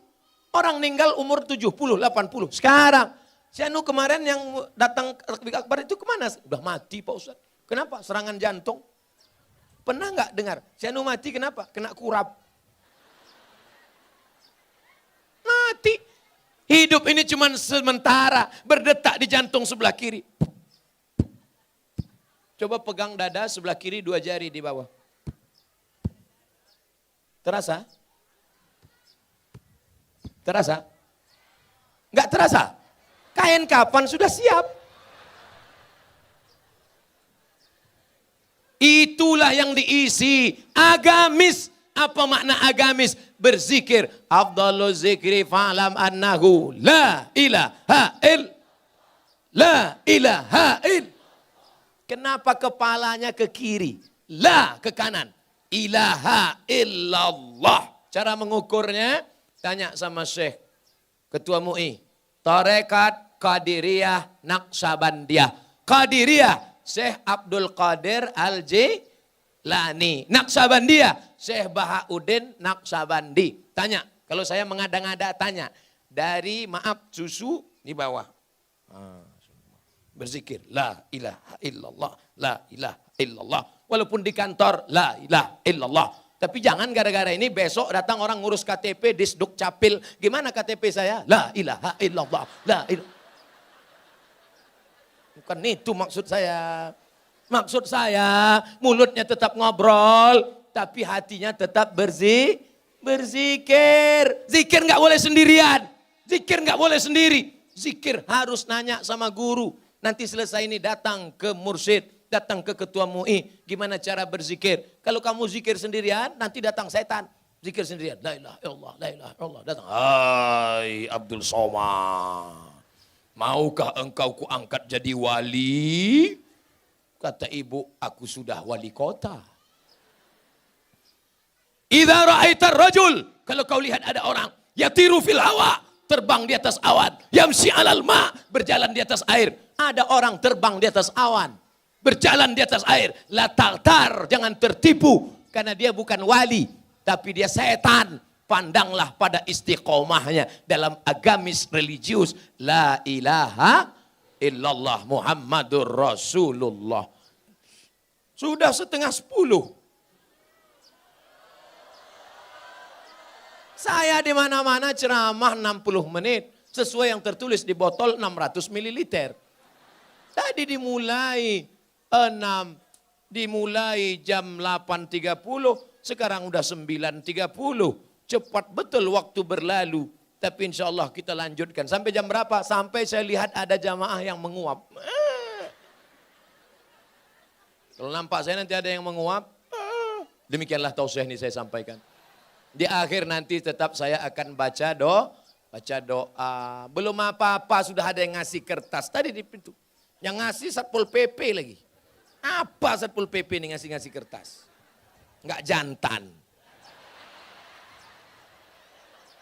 orang meninggal umur 70, 80. Sekarang, si Anu kemarin yang datang ke Akbar itu kemana? Udah mati Pak Ustadz. Kenapa? Serangan jantung. Pernah nggak dengar? Si Anu mati kenapa? Kena kurap. Mati. Hidup ini cuma sementara. Berdetak di jantung sebelah kiri. Coba pegang dada sebelah kiri 2 jari di bawah. Terasa? Terasa? Enggak terasa? Kain kapan sudah siap? Itulah yang diisi. Agamis. Apa makna agamis? Berzikir. Afdalu zikri fa'lam annahu la ilaha il. La ilaha il. Kenapa kepalanya ke kiri? La ke kanan. Ilaha illallah. Cara mengukurnya, tanya sama Syekh. Ketua MUI. Tarekat Qadiriyah Naqsabandiyah. Qadiriyah, Syekh Abdul Qadir Al-Jilani. Naqsabandiyah, Syekh Bahauddin Naqsabandi. Tanya, kalau saya mengada-ngada tanya. Dari maaf susu di bawah. Berzikir, la ilaha illallah, la ilaha illallah. Walaupun di kantor, la ilaha illallah. Tapi jangan gara-gara ini besok datang orang ngurus KTP, disduk capil. Gimana KTP saya? La ilaha illallah. La ilaha. Bukan itu maksud saya. Maksud saya, mulutnya tetap ngobrol, tapi hatinya tetap berzikir. Zikir nggak boleh sendirian. Zikir nggak boleh sendiri. Zikir harus nanya sama guru. Nanti selesai ini datang ke mursyid. Datang ke ketua MUI, gimana cara berzikir. Kalau kamu zikir sendirian, nanti datang setan. Zikir sendirian, la ilaha illallah, la ilaha illallah. Datang, hai Abdul Somad, maukah engkau kuangkat jadi wali? Kata ibu, aku sudah wali kota. Idza ra'aitar rajul, kalau kau lihat ada orang, yatiru fil hawa, terbang di atas awan. Yamsi alal ma, berjalan di atas air. Ada orang terbang di atas awan. Berjalan di atas air, la tartar, jangan tertipu karena dia bukan wali, tapi dia setan. Pandanglah pada istiqomahnya dalam agamis religius, la ilaha illallah Muhammadur Rasulullah. Sudah 9:30. Saya di mana-mana ceramah 60 menit sesuai yang tertulis di botol 600 ml. Tadi dimulai jam 8.30, sekarang udah 9.30. Cepat betul waktu berlalu. Tapi insya Allah kita lanjutkan. Sampai jam berapa? Sampai saya lihat ada jamaah yang menguap. Kalau nampak saya nanti ada yang menguap, demikianlah tausiah ini saya sampaikan. Di akhir nanti tetap saya akan baca doa. Belum apa-apa sudah ada yang ngasih kertas. Tadi di pintu. Yang ngasih Satpol PP lagi. Apa Satpol PP ini ngasih kertas? Enggak jantan.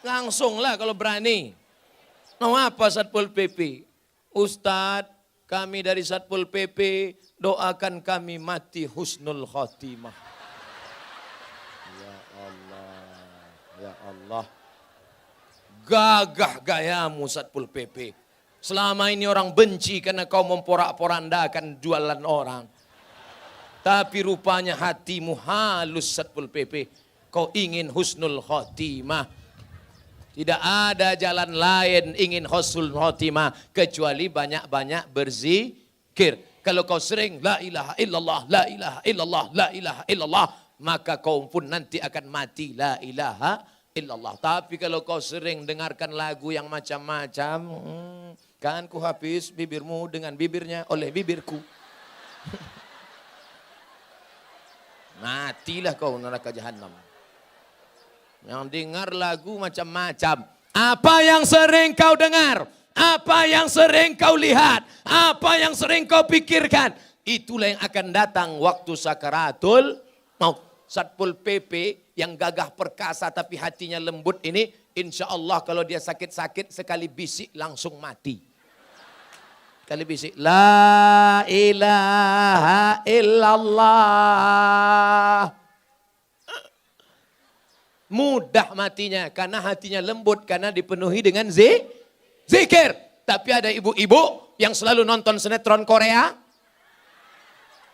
Langsunglah kalau berani. Mau apa Satpol PP? Ustadz, kami dari Satpol PP doakan kami mati husnul khotimah. Ya Allah, ya Allah. Gagah gayamu Satpol PP. Selama ini orang benci karena kau memporak-porandakan jualan orang. Tapi rupanya hatimu halus Satpol PP. Kau ingin husnul khotimah. Tidak ada jalan lain ingin husnul khotimah. Kecuali banyak-banyak berzikir. Kalau kau sering la ilaha illallah, la ilaha illallah, la ilaha illallah. Maka kau pun nanti akan mati la ilaha illallah. Tapi kalau kau sering dengarkan lagu yang macam-macam. Kan ku habis bibirmu dengan bibirnya oleh bibirku. Matilah kau neraka jahanam. Yang dengar lagu macam-macam. Apa yang sering kau dengar? Apa yang sering kau lihat? Apa yang sering kau pikirkan? Itulah yang akan datang waktu sakaratul maut. Satpol PP yang gagah perkasa tapi hatinya lembut ini, insya Allah kalau dia sakit-sakit sekali bisik langsung mati. Sekali bisik, la ilaha illallah. Mudah matinya karena hatinya lembut, karena dipenuhi dengan zikir. Tapi ada ibu-ibu yang selalu nonton sinetron Korea,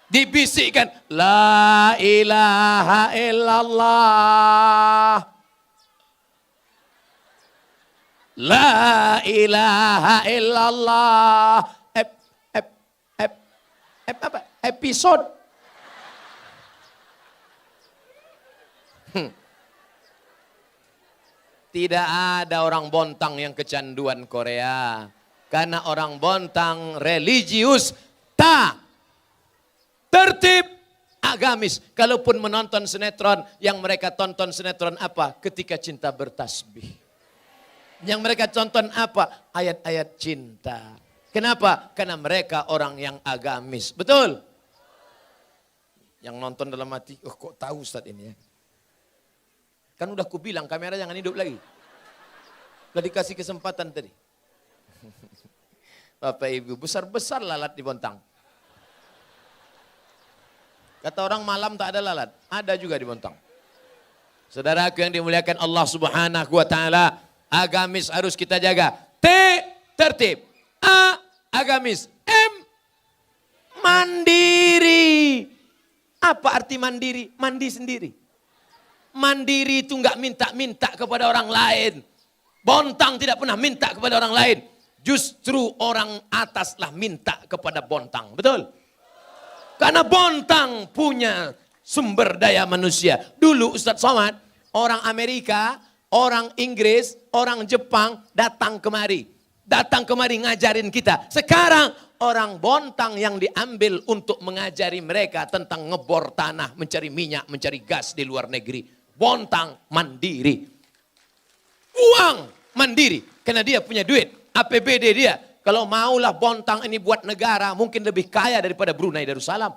dibisikkan la ilaha illallah. La ilaha illallah. Episode. Tidak ada orang Bontang yang kecanduan Korea. Karena orang Bontang religius, tertib, agamis. Kalaupun menonton sinetron, yang mereka tonton sinetron apa? Ketika Cinta Bertasbih. Yang mereka tonton apa? Ayat-ayat cinta. Kenapa? Karena mereka orang yang agamis. Betul? Yang nonton dalam hati, oh kok tahu Ustaz ini ya? Kan udah ku bilang kamera jangan hidup lagi. Udah dikasih kesempatan tadi. Bapak Ibu, besar-besar lalat di Bontang. Kata orang malam tak ada lalat, ada juga di Bontang. Saudaraku yang dimuliakan Allah Subhanahu wa taala, agamis harus kita jaga. T, tertib. A, agamis. M, mandiri. Apa arti mandiri? Mandi sendiri. Mandiri itu nggak minta-minta kepada orang lain. Bontang tidak pernah minta kepada orang lain. Justru orang ataslah minta kepada Bontang. Betul? Karena Bontang punya sumber daya manusia. Dulu Ustadz Somad, orang Amerika, orang Inggris, orang Jepang datang kemari. Datang kemari ngajarin kita. Sekarang orang Bontang yang diambil untuk mengajari mereka tentang ngebor tanah, mencari minyak, mencari gas di luar negeri. Bontang mandiri. Uang mandiri. Karena dia punya duit. APBD dia. Kalau maulah Bontang ini buat negara, mungkin lebih kaya daripada Brunei Darussalam.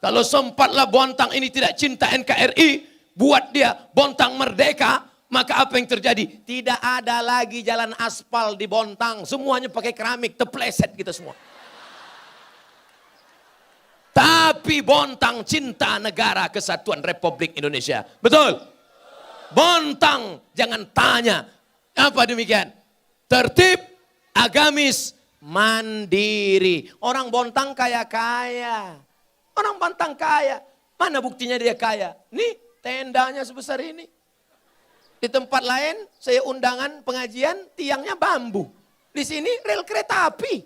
Kalau sempatlah Bontang ini tidak cinta NKRI, buat dia Bontang merdeka, maka apa yang terjadi? Tidak ada lagi jalan aspal di Bontang. Semuanya pakai keramik, terpleset kita semua. Tapi Bontang cinta negara kesatuan Republik Indonesia. Betul? Bontang jangan tanya. Apa demikian? Tertib, agamis, mandiri. Orang Bontang kaya-kaya. Orang Bontang kaya. Mana buktinya dia kaya? Nih tendanya sebesar ini. Di tempat lain saya undangan pengajian tiangnya bambu. Di sini rel kereta api.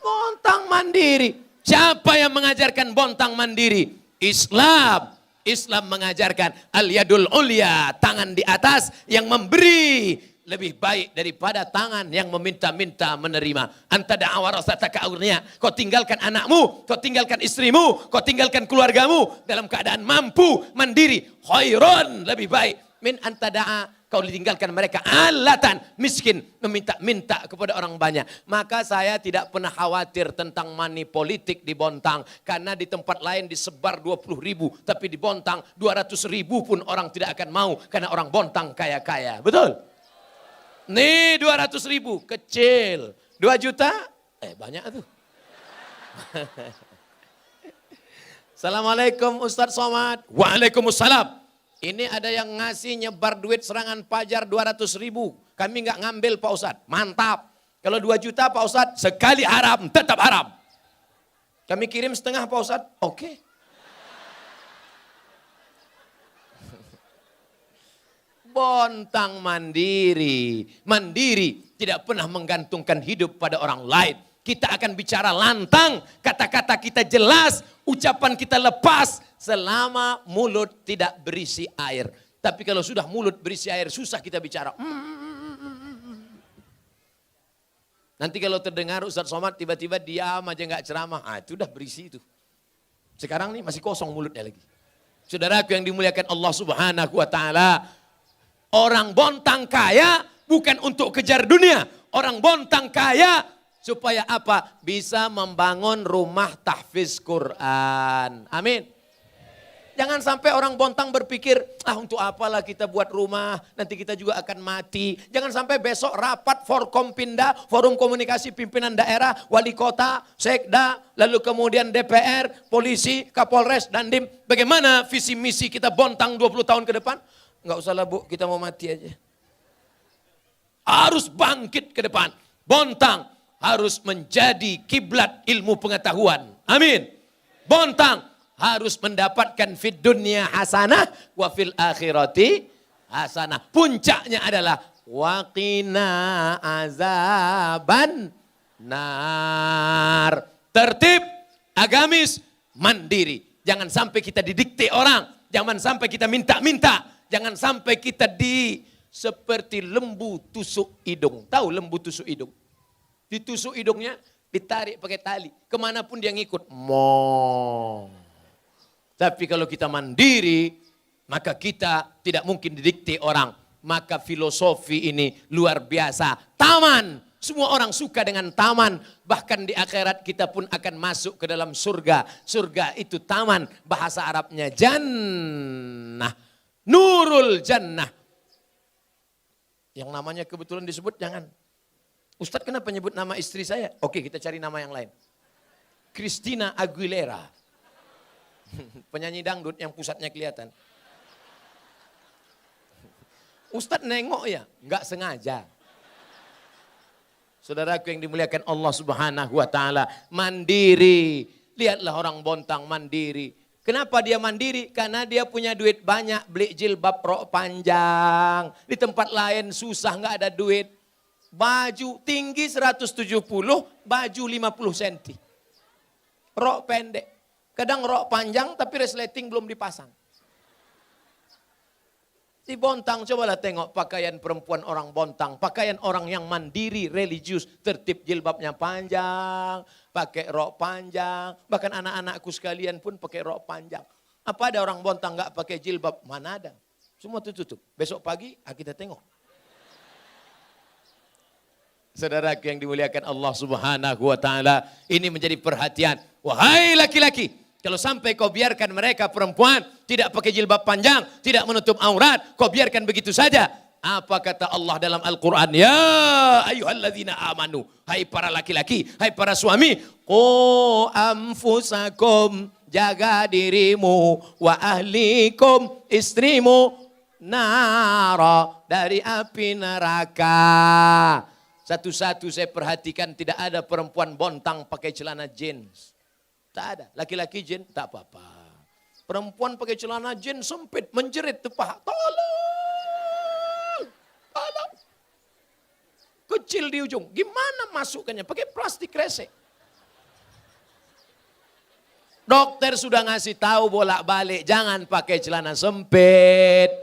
Bontang mandiri. Siapa yang mengajarkan Bontang mandiri? Islam. Islam mengajarkan al-yadul ulya, tangan di atas yang memberi lebih baik daripada tangan yang meminta-minta menerima. Anta da'awa rasataka aghniya. Kau tinggalkan anakmu, kau tinggalkan istrimu, kau tinggalkan keluargamu dalam keadaan mampu, mandiri. Khairun, lebih baik. Min anta da'a, kau ditinggalkan mereka alatan, miskin, meminta-minta kepada orang banyak. Maka saya tidak pernah khawatir tentang money politik di Bontang. Karena di tempat lain disebar 20.000, tapi di Bontang 200.000 pun orang tidak akan mau. Karena orang Bontang kaya-kaya. Betul? Nih 200.000, kecil. 2 juta, banyak tuh. Assalamualaikum Ustadz Somad. Waalaikumsalam. Ini ada yang ngasih nyebar duit serangan pajar 200.000. Kami nggak ngambil Pak Ustadz. Mantap. Kalau 2 juta Pak Ustadz, sekali haram, tetap haram. Kami kirim setengah Pak Ustadz. Oke. Bontang mandiri. Mandiri tidak pernah menggantungkan hidup pada orang lain. Kita akan bicara lantang, kata-kata kita jelas, ucapan kita lepas, selama mulut tidak berisi air. Tapi kalau sudah mulut berisi air, susah kita bicara. Nanti kalau terdengar Ustadz Somad tiba-tiba diam aja nggak ceramah, itu udah berisi itu. Sekarang nih masih kosong mulutnya lagi. Saudaraku yang dimuliakan Allah Subhanahu wa Ta'ala, orang Bontang kaya bukan untuk kejar dunia. Orang Bontang kaya supaya apa? Bisa membangun rumah tahfiz Quran. Amin. Jangan sampai orang Bontang berpikir, untuk apalah kita buat rumah, nanti kita juga akan mati. Jangan sampai besok rapat Forkompinda, Forum Komunikasi Pimpinan Daerah, Wali Kota, Sekda, lalu kemudian DPR, Polisi, Kapolres, Dandim. Bagaimana visi misi kita Bontang 20 tahun ke depan? Enggak usahlah Bu, kita mau mati aja. Harus bangkit ke depan. Bontang harus menjadi kiblat ilmu pengetahuan. Amin. Bontang harus mendapatkan fid dunya hasanah wa fil akhirati hasanah. Puncaknya adalah waqina azaban nar. Tertib, agamis, mandiri. Jangan sampai kita didikte orang. Jangan sampai kita minta-minta. Jangan sampai kita seperti lembu tusuk hidung. Tahu lembu tusuk hidung? Ditusuk hidungnya, ditarik pakai tali. Kemanapun dia ngikut. Tapi kalau kita mandiri, maka kita tidak mungkin didikte orang. Maka filosofi ini luar biasa. Taman, semua orang suka dengan taman. Bahkan di akhirat kita pun akan masuk ke dalam surga. Surga itu taman, bahasa Arabnya jannah. Nurul jannah. Yang namanya kebetulan disebut jangan. Ustadz kenapa nyebut nama istri saya? Oke, kita cari nama yang lain. Christina Aguilera. Penyanyi dangdut yang pusatnya kelihatan. Ustadz nengok ya, nggak sengaja. Saudaraku yang dimuliakan Allah Subhanahu wa Ta'ala, mandiri. Lihatlah orang Bontang mandiri. Kenapa dia mandiri? Karena dia punya duit banyak, beli jilbab rok panjang. Di tempat lain susah, nggak ada duit. Baju tinggi 170, baju 50 cm. Rok pendek. Kadang rok panjang tapi resleting belum dipasang. Di Bontang, cobalah tengok pakaian perempuan orang Bontang. Pakaian orang yang mandiri, religius, tertib, jilbabnya panjang, pakai rok panjang. Bahkan anak-anakku sekalian pun pakai rok panjang. Apa ada orang Bontang nggak pakai jilbab? Mana ada. Semua tutup. Besok pagi kita tengok. Saudaraku yang dimuliakan Allah Subhanahu wa taala, ini menjadi perhatian. Wahai laki-laki, kalau sampai kau biarkan mereka perempuan tidak pakai jilbab panjang, tidak menutup aurat, kau biarkan begitu saja. Apa kata Allah dalam Al-Quran? Ya ayyuhalladzina amanu. Hai para laki-laki, hai para suami. Qu anfusakum, jaga dirimu. Wa ahlikum, istrimu. Nara, dari api neraka. Satu-satu saya perhatikan tidak ada perempuan Bontang pakai celana jeans. Tak ada. Laki-laki jeans tak apa-apa. Perempuan pakai celana jeans sempit, menjerit tuh paha. Tolong! Tolong! Kecil di ujung. Gimana masukkannya? Pakai plastik resek. Dokter sudah ngasih tahu bolak-balik. Jangan pakai celana sempit.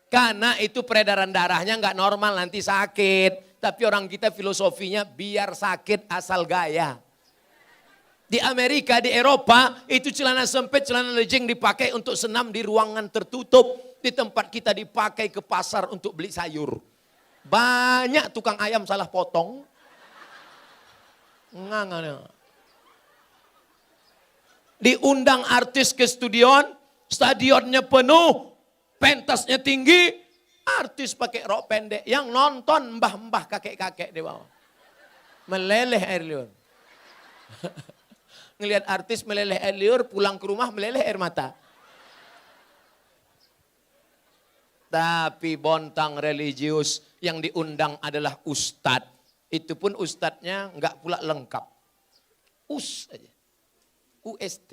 Karena itu peredaran darahnya nggak normal, nanti sakit. Tapi orang kita filosofinya biar sakit asal gaya. Di Amerika, di Eropa, itu celana sempit, celana legging dipakai untuk senam di ruangan tertutup. Di tempat kita dipakai ke pasar untuk beli sayur. Banyak tukang ayam salah potong. Diundang artis ke stadionnya penuh, pentasnya tinggi, artis pakai rok pendek, yang nonton mbah-mbah kakek-kakek di bawah. Meleleh air liur. Ngelihat artis meleleh air liur, pulang ke rumah meleleh air mata. Tapi Bontang religius yang diundang adalah ustadz. Itu pun ustadznya enggak pula lengkap. US aja. UST.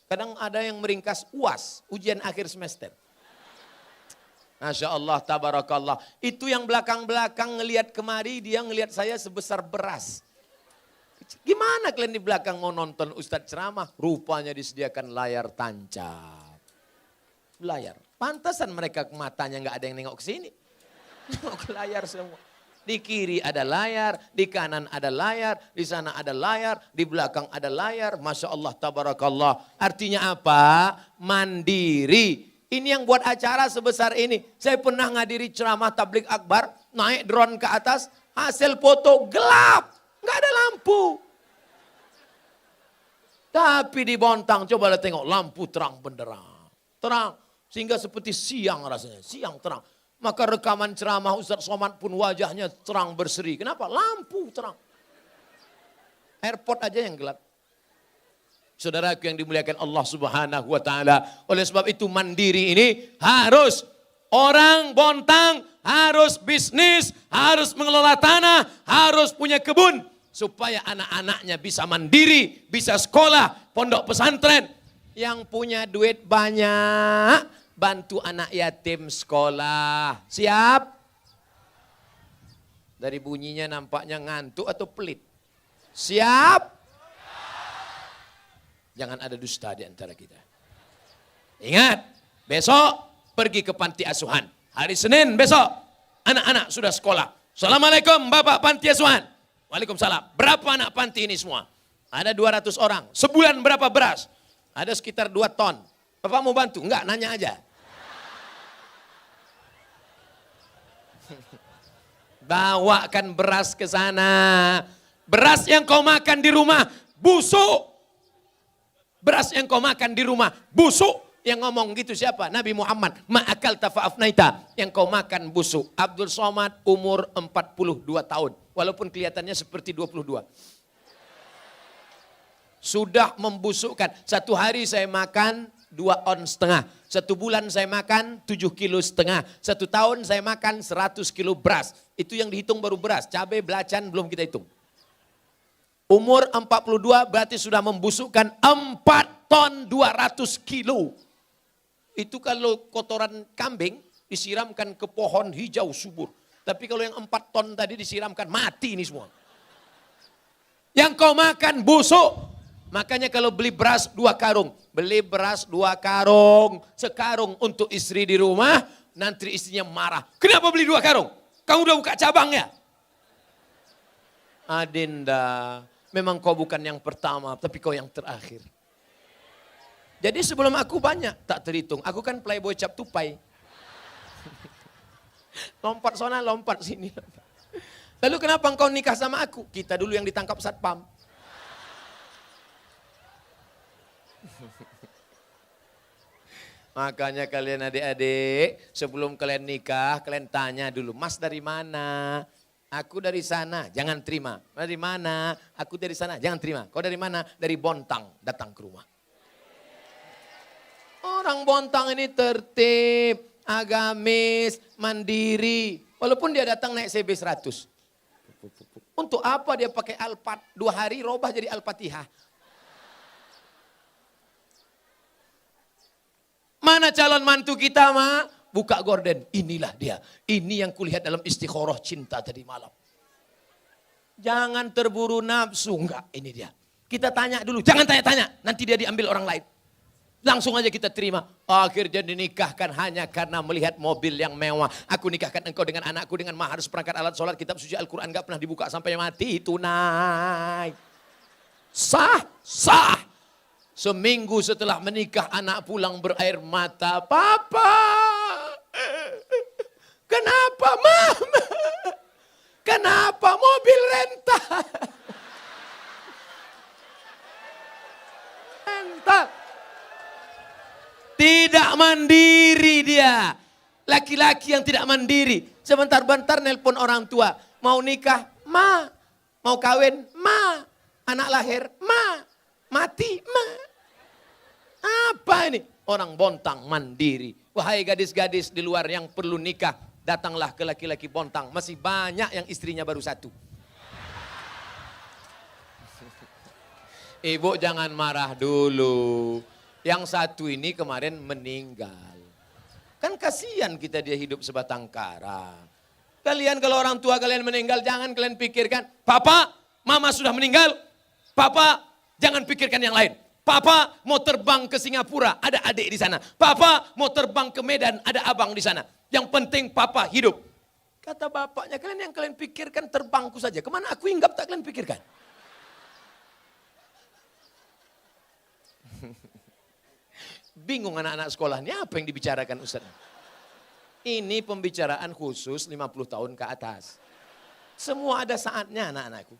Kadang ada yang meringkas UAS, ujian akhir semester. Masya Allah, tabarakallah. Itu yang belakang-belakang ngelihat kemari, dia ngelihat saya sebesar beras. Gimana kalian di belakang mau nonton Ustadz ceramah? Rupanya disediakan layar tancap. Layar. Pantasan mereka matanya nggak ada yang nengok ke sini. Nengok ke layar semua. Di kiri ada layar, di kanan ada layar, di sana ada layar, di belakang ada layar. Masya Allah, tabarakallah. Artinya apa? Mandiri. Ini yang buat acara sebesar ini. Saya pernah ngadiri ceramah tablik akbar, naik drone ke atas, hasil foto gelap, nggak ada lampu. Tapi di Bontang, coba tengok lampu terang benderang. Terang, sehingga seperti siang rasanya, siang terang. Maka rekaman ceramah Ustaz Somad pun wajahnya terang berseri. Kenapa? Lampu terang. Airport aja yang gelap. Saudaraku yang dimuliakan Allah Subhanahu wa taala. Oleh sebab itu mandiri ini harus orang Bontang, harus bisnis, harus mengelola tanah, harus punya kebun. Supaya anak-anaknya bisa mandiri, bisa sekolah, pondok pesantren. Yang punya duit banyak, bantu anak yatim sekolah. Siap? Dari bunyinya nampaknya ngantuk atau pelit. Siap? Jangan ada dusta di antara kita. Ingat, besok pergi ke panti asuhan. Hari Senin besok, anak-anak sudah sekolah. Assalamualaikum Bapak panti asuhan. Waalaikumsalam. Berapa anak panti ini semua? Ada 200 orang. Sebulan berapa beras? Ada sekitar 2 ton. Bapak mau bantu? Enggak, nanya aja. Bawakan beras ke sana. Beras yang kau makan di rumah busuk. Beras yang kau makan di rumah busuk. Yang ngomong gitu siapa? Nabi Muhammad. Ma'akal tafa'afnaita. Yang kau makan busuk. Abdul Somad umur 42 tahun. Walaupun kelihatannya seperti 22. Sudah membusukkan. Satu hari saya makan 2,5 on. Satu bulan saya makan 7,5 kilo. Satu tahun saya makan 100 kilo beras. Itu yang dihitung baru beras. Cabai, belacan belum kita hitung. Umur 42 berarti sudah membusukkan 4 ton 200 kilo. Itu kalau kotoran kambing disiramkan ke pohon hijau subur. Tapi kalau yang 4 ton tadi disiramkan, mati ini semua. Yang kau makan busuk. Makanya kalau beli beras 2 karung. Beli beras 2 karung. Sekarung untuk istri di rumah. Nanti istrinya marah. Kenapa beli 2 karung? Kamu udah buka cabang ya? Adinda, memang kau bukan yang pertama, tapi kau yang terakhir. Jadi sebelum aku banyak, tak terhitung. Aku kan playboy cap tupai. Lompat sana, lompat sini. Lalu kenapa engkau nikah sama aku? Kita dulu yang ditangkap satpam. Makanya kalian adik-adik, sebelum kalian nikah, kalian tanya dulu, Mas dari mana? Aku dari sana, jangan terima. Dari mana? Aku dari sana, jangan terima. Kau dari mana? Dari Bontang, datang ke rumah. Orang Bontang ini tertib, agamis, mandiri. Walaupun dia datang naik CB 100. Untuk apa dia pakai Alphard? 2 hari robah jadi Al-Fatihah. Mana calon mantu kita, Ma? Buka gorden, inilah dia. Ini yang kulihat dalam istikharah cinta tadi malam. Jangan terburu nafsu, enggak, ini dia. Kita tanya dulu, jangan tanya-tanya, nanti dia diambil orang lain. Langsung aja kita terima. Akhirnya dinikahkan hanya karena melihat mobil yang mewah. Aku nikahkan engkau dengan anakku dengan mahar seperangkat alat sholat, kitab suci Al-Quran gak pernah dibuka sampai mati, tunai. Sah, sah. Seminggu setelah menikah anak pulang berair mata. Papa, kenapa Mama? Kenapa mobil rental? Rental. Tidak mandiri dia. Laki-laki yang tidak mandiri. Sebentar-bentar nelpon orang tua. Mau nikah? Ma. Mau kawin? Ma. Anak lahir? Ma. Mati? Ma. Apa ini? Orang Bontang mandiri. Wahai gadis-gadis di luar yang perlu nikah. Datanglah ke laki-laki Bontang. Masih banyak yang istrinya baru 1. Ibu jangan marah dulu. Yang 1 ini kemarin meninggal. Kan kasihan kita dia hidup sebatang kara. Kalian kalau orang tua kalian meninggal jangan kalian pikirkan. Papa, Mama sudah meninggal. Papa jangan pikirkan yang lain. Papa mau terbang ke Singapura, ada adik di sana. Papa mau terbang ke Medan, ada abang di sana. Yang penting Papa hidup. Kata bapaknya, kalian yang kalian pikirkan terbangku saja. Kemana aku hinggap tak kalian pikirkan. Bingung anak-anak sekolah ini apa yang dibicarakan Ustaz. Ini pembicaraan khusus 50 tahun ke atas. Semua ada saatnya anak-anakku.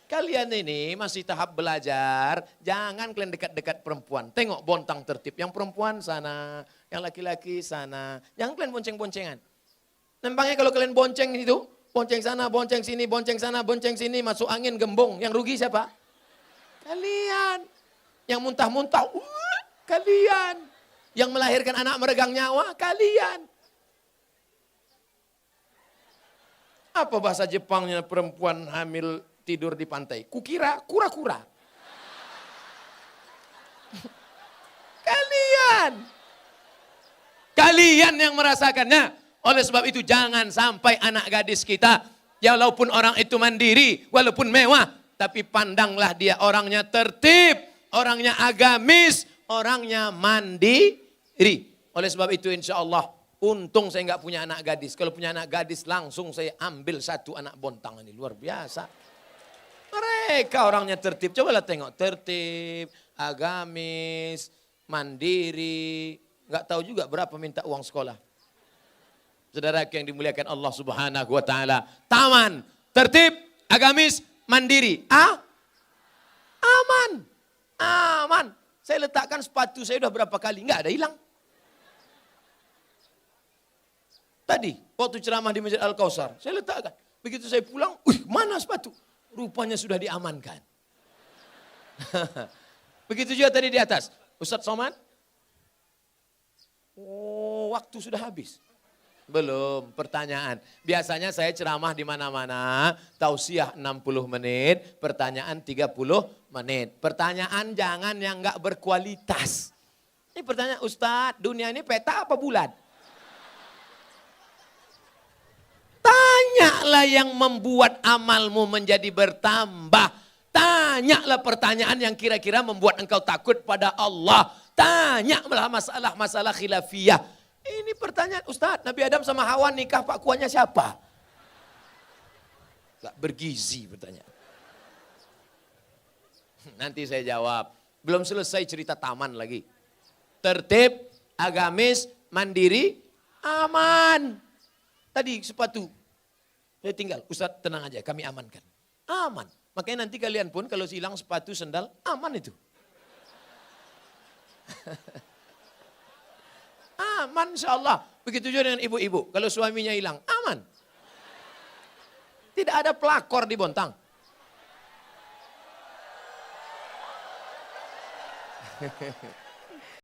Kalian ini masih tahap belajar, jangan kalian dekat-dekat perempuan. Tengok Bontang tertib, yang perempuan sana, yang laki-laki sana. Jangan kalian bonceng-boncengan. Nampaknya kalau kalian bonceng itu, bonceng sana, bonceng sini, bonceng sana, bonceng sini, masuk angin gembong. Yang rugi siapa? Kalian. Yang muntah-muntah, kalian. Yang melahirkan anak meregang nyawa, kalian. Apa bahasa Jepangnya perempuan hamil tidur di pantai? Kukira kura-kura. Kalian. Kalian yang merasakannya. Oleh sebab itu jangan sampai anak gadis kita, ya walaupun orang itu mandiri, walaupun mewah, tapi pandanglah dia orangnya tertib, orangnya agamis, orangnya mandiri. Oleh sebab itu insya Allah, untung saya nggak punya anak gadis. Kalau punya anak gadis langsung saya ambil 1 anak Bontang ini, luar biasa. Mereka orangnya tertib, cobalah tengok, tertib, agamis, mandiri, nggak tahu juga berapa minta uang sekolah. Saudara yang dimuliakan Allah Subhanahu wa taala, taman, tertib, agamis, mandiri. Aman. Aman. Saya letakkan sepatu saya udah berapa kali, nggak ada hilang. Tadi waktu ceramah di Masjid Al-Kautsar, saya letakkan. Begitu saya pulang, mana sepatu? Rupanya sudah diamankan. Begitu juga tadi di atas. Ustadz Somad. Oh, waktu sudah habis. Belum, pertanyaan. Biasanya saya ceramah di mana-mana, tausiah 60 menit, pertanyaan 30 menit. Pertanyaan jangan yang enggak berkualitas. Ini pertanyaan, Ustadz, dunia ini peta apa bulat? Tanyalah yang membuat amalmu menjadi bertambah. Tanyalah pertanyaan yang kira-kira membuat engkau takut pada Allah. Tanyalah masalah-masalah khilafiyah. Ini pertanyaan, Ustadz, Nabi Adam sama Hawa nikah pak kuahnya siapa? Gak bergizi pertanyaan. Nanti saya jawab. Belum selesai cerita taman lagi. Tertib, agamis, mandiri, aman. Tadi sepatu. Saya tinggal, Ustadz tenang aja kami amankan. Aman. Makanya nanti kalian pun kalau hilang sepatu, sendal, aman itu. Aman insya Allah. Begitu juga dengan ibu-ibu. Kalau suaminya hilang, aman. Tidak ada pelakor di Bontang.